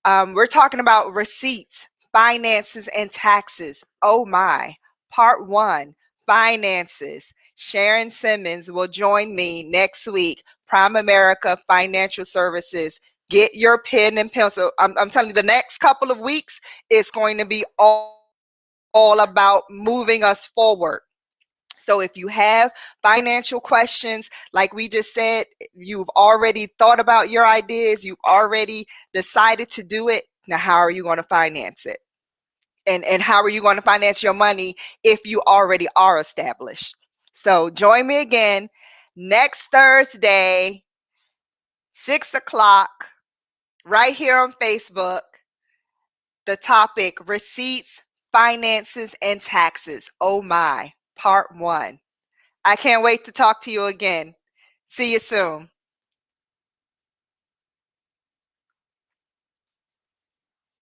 We're talking about receipts, finances, and taxes. Oh my. Part one, finances. Sharon Simmons will join me next week. Prime America Financial Services. Get your pen and pencil. I'm telling you, the next couple of weeks, it's going to be all about moving us forward. So if you have financial questions, like we just said, you've already thought about your ideas, you've already decided to do it. Now, how are you going to finance it? And how are you going to finance your money if you already are established? So join me again next Thursday, 6 o'clock, right here on Facebook. The topic, receipts, finances, and taxes. Oh my, part one. I can't wait to talk to you again. See you soon.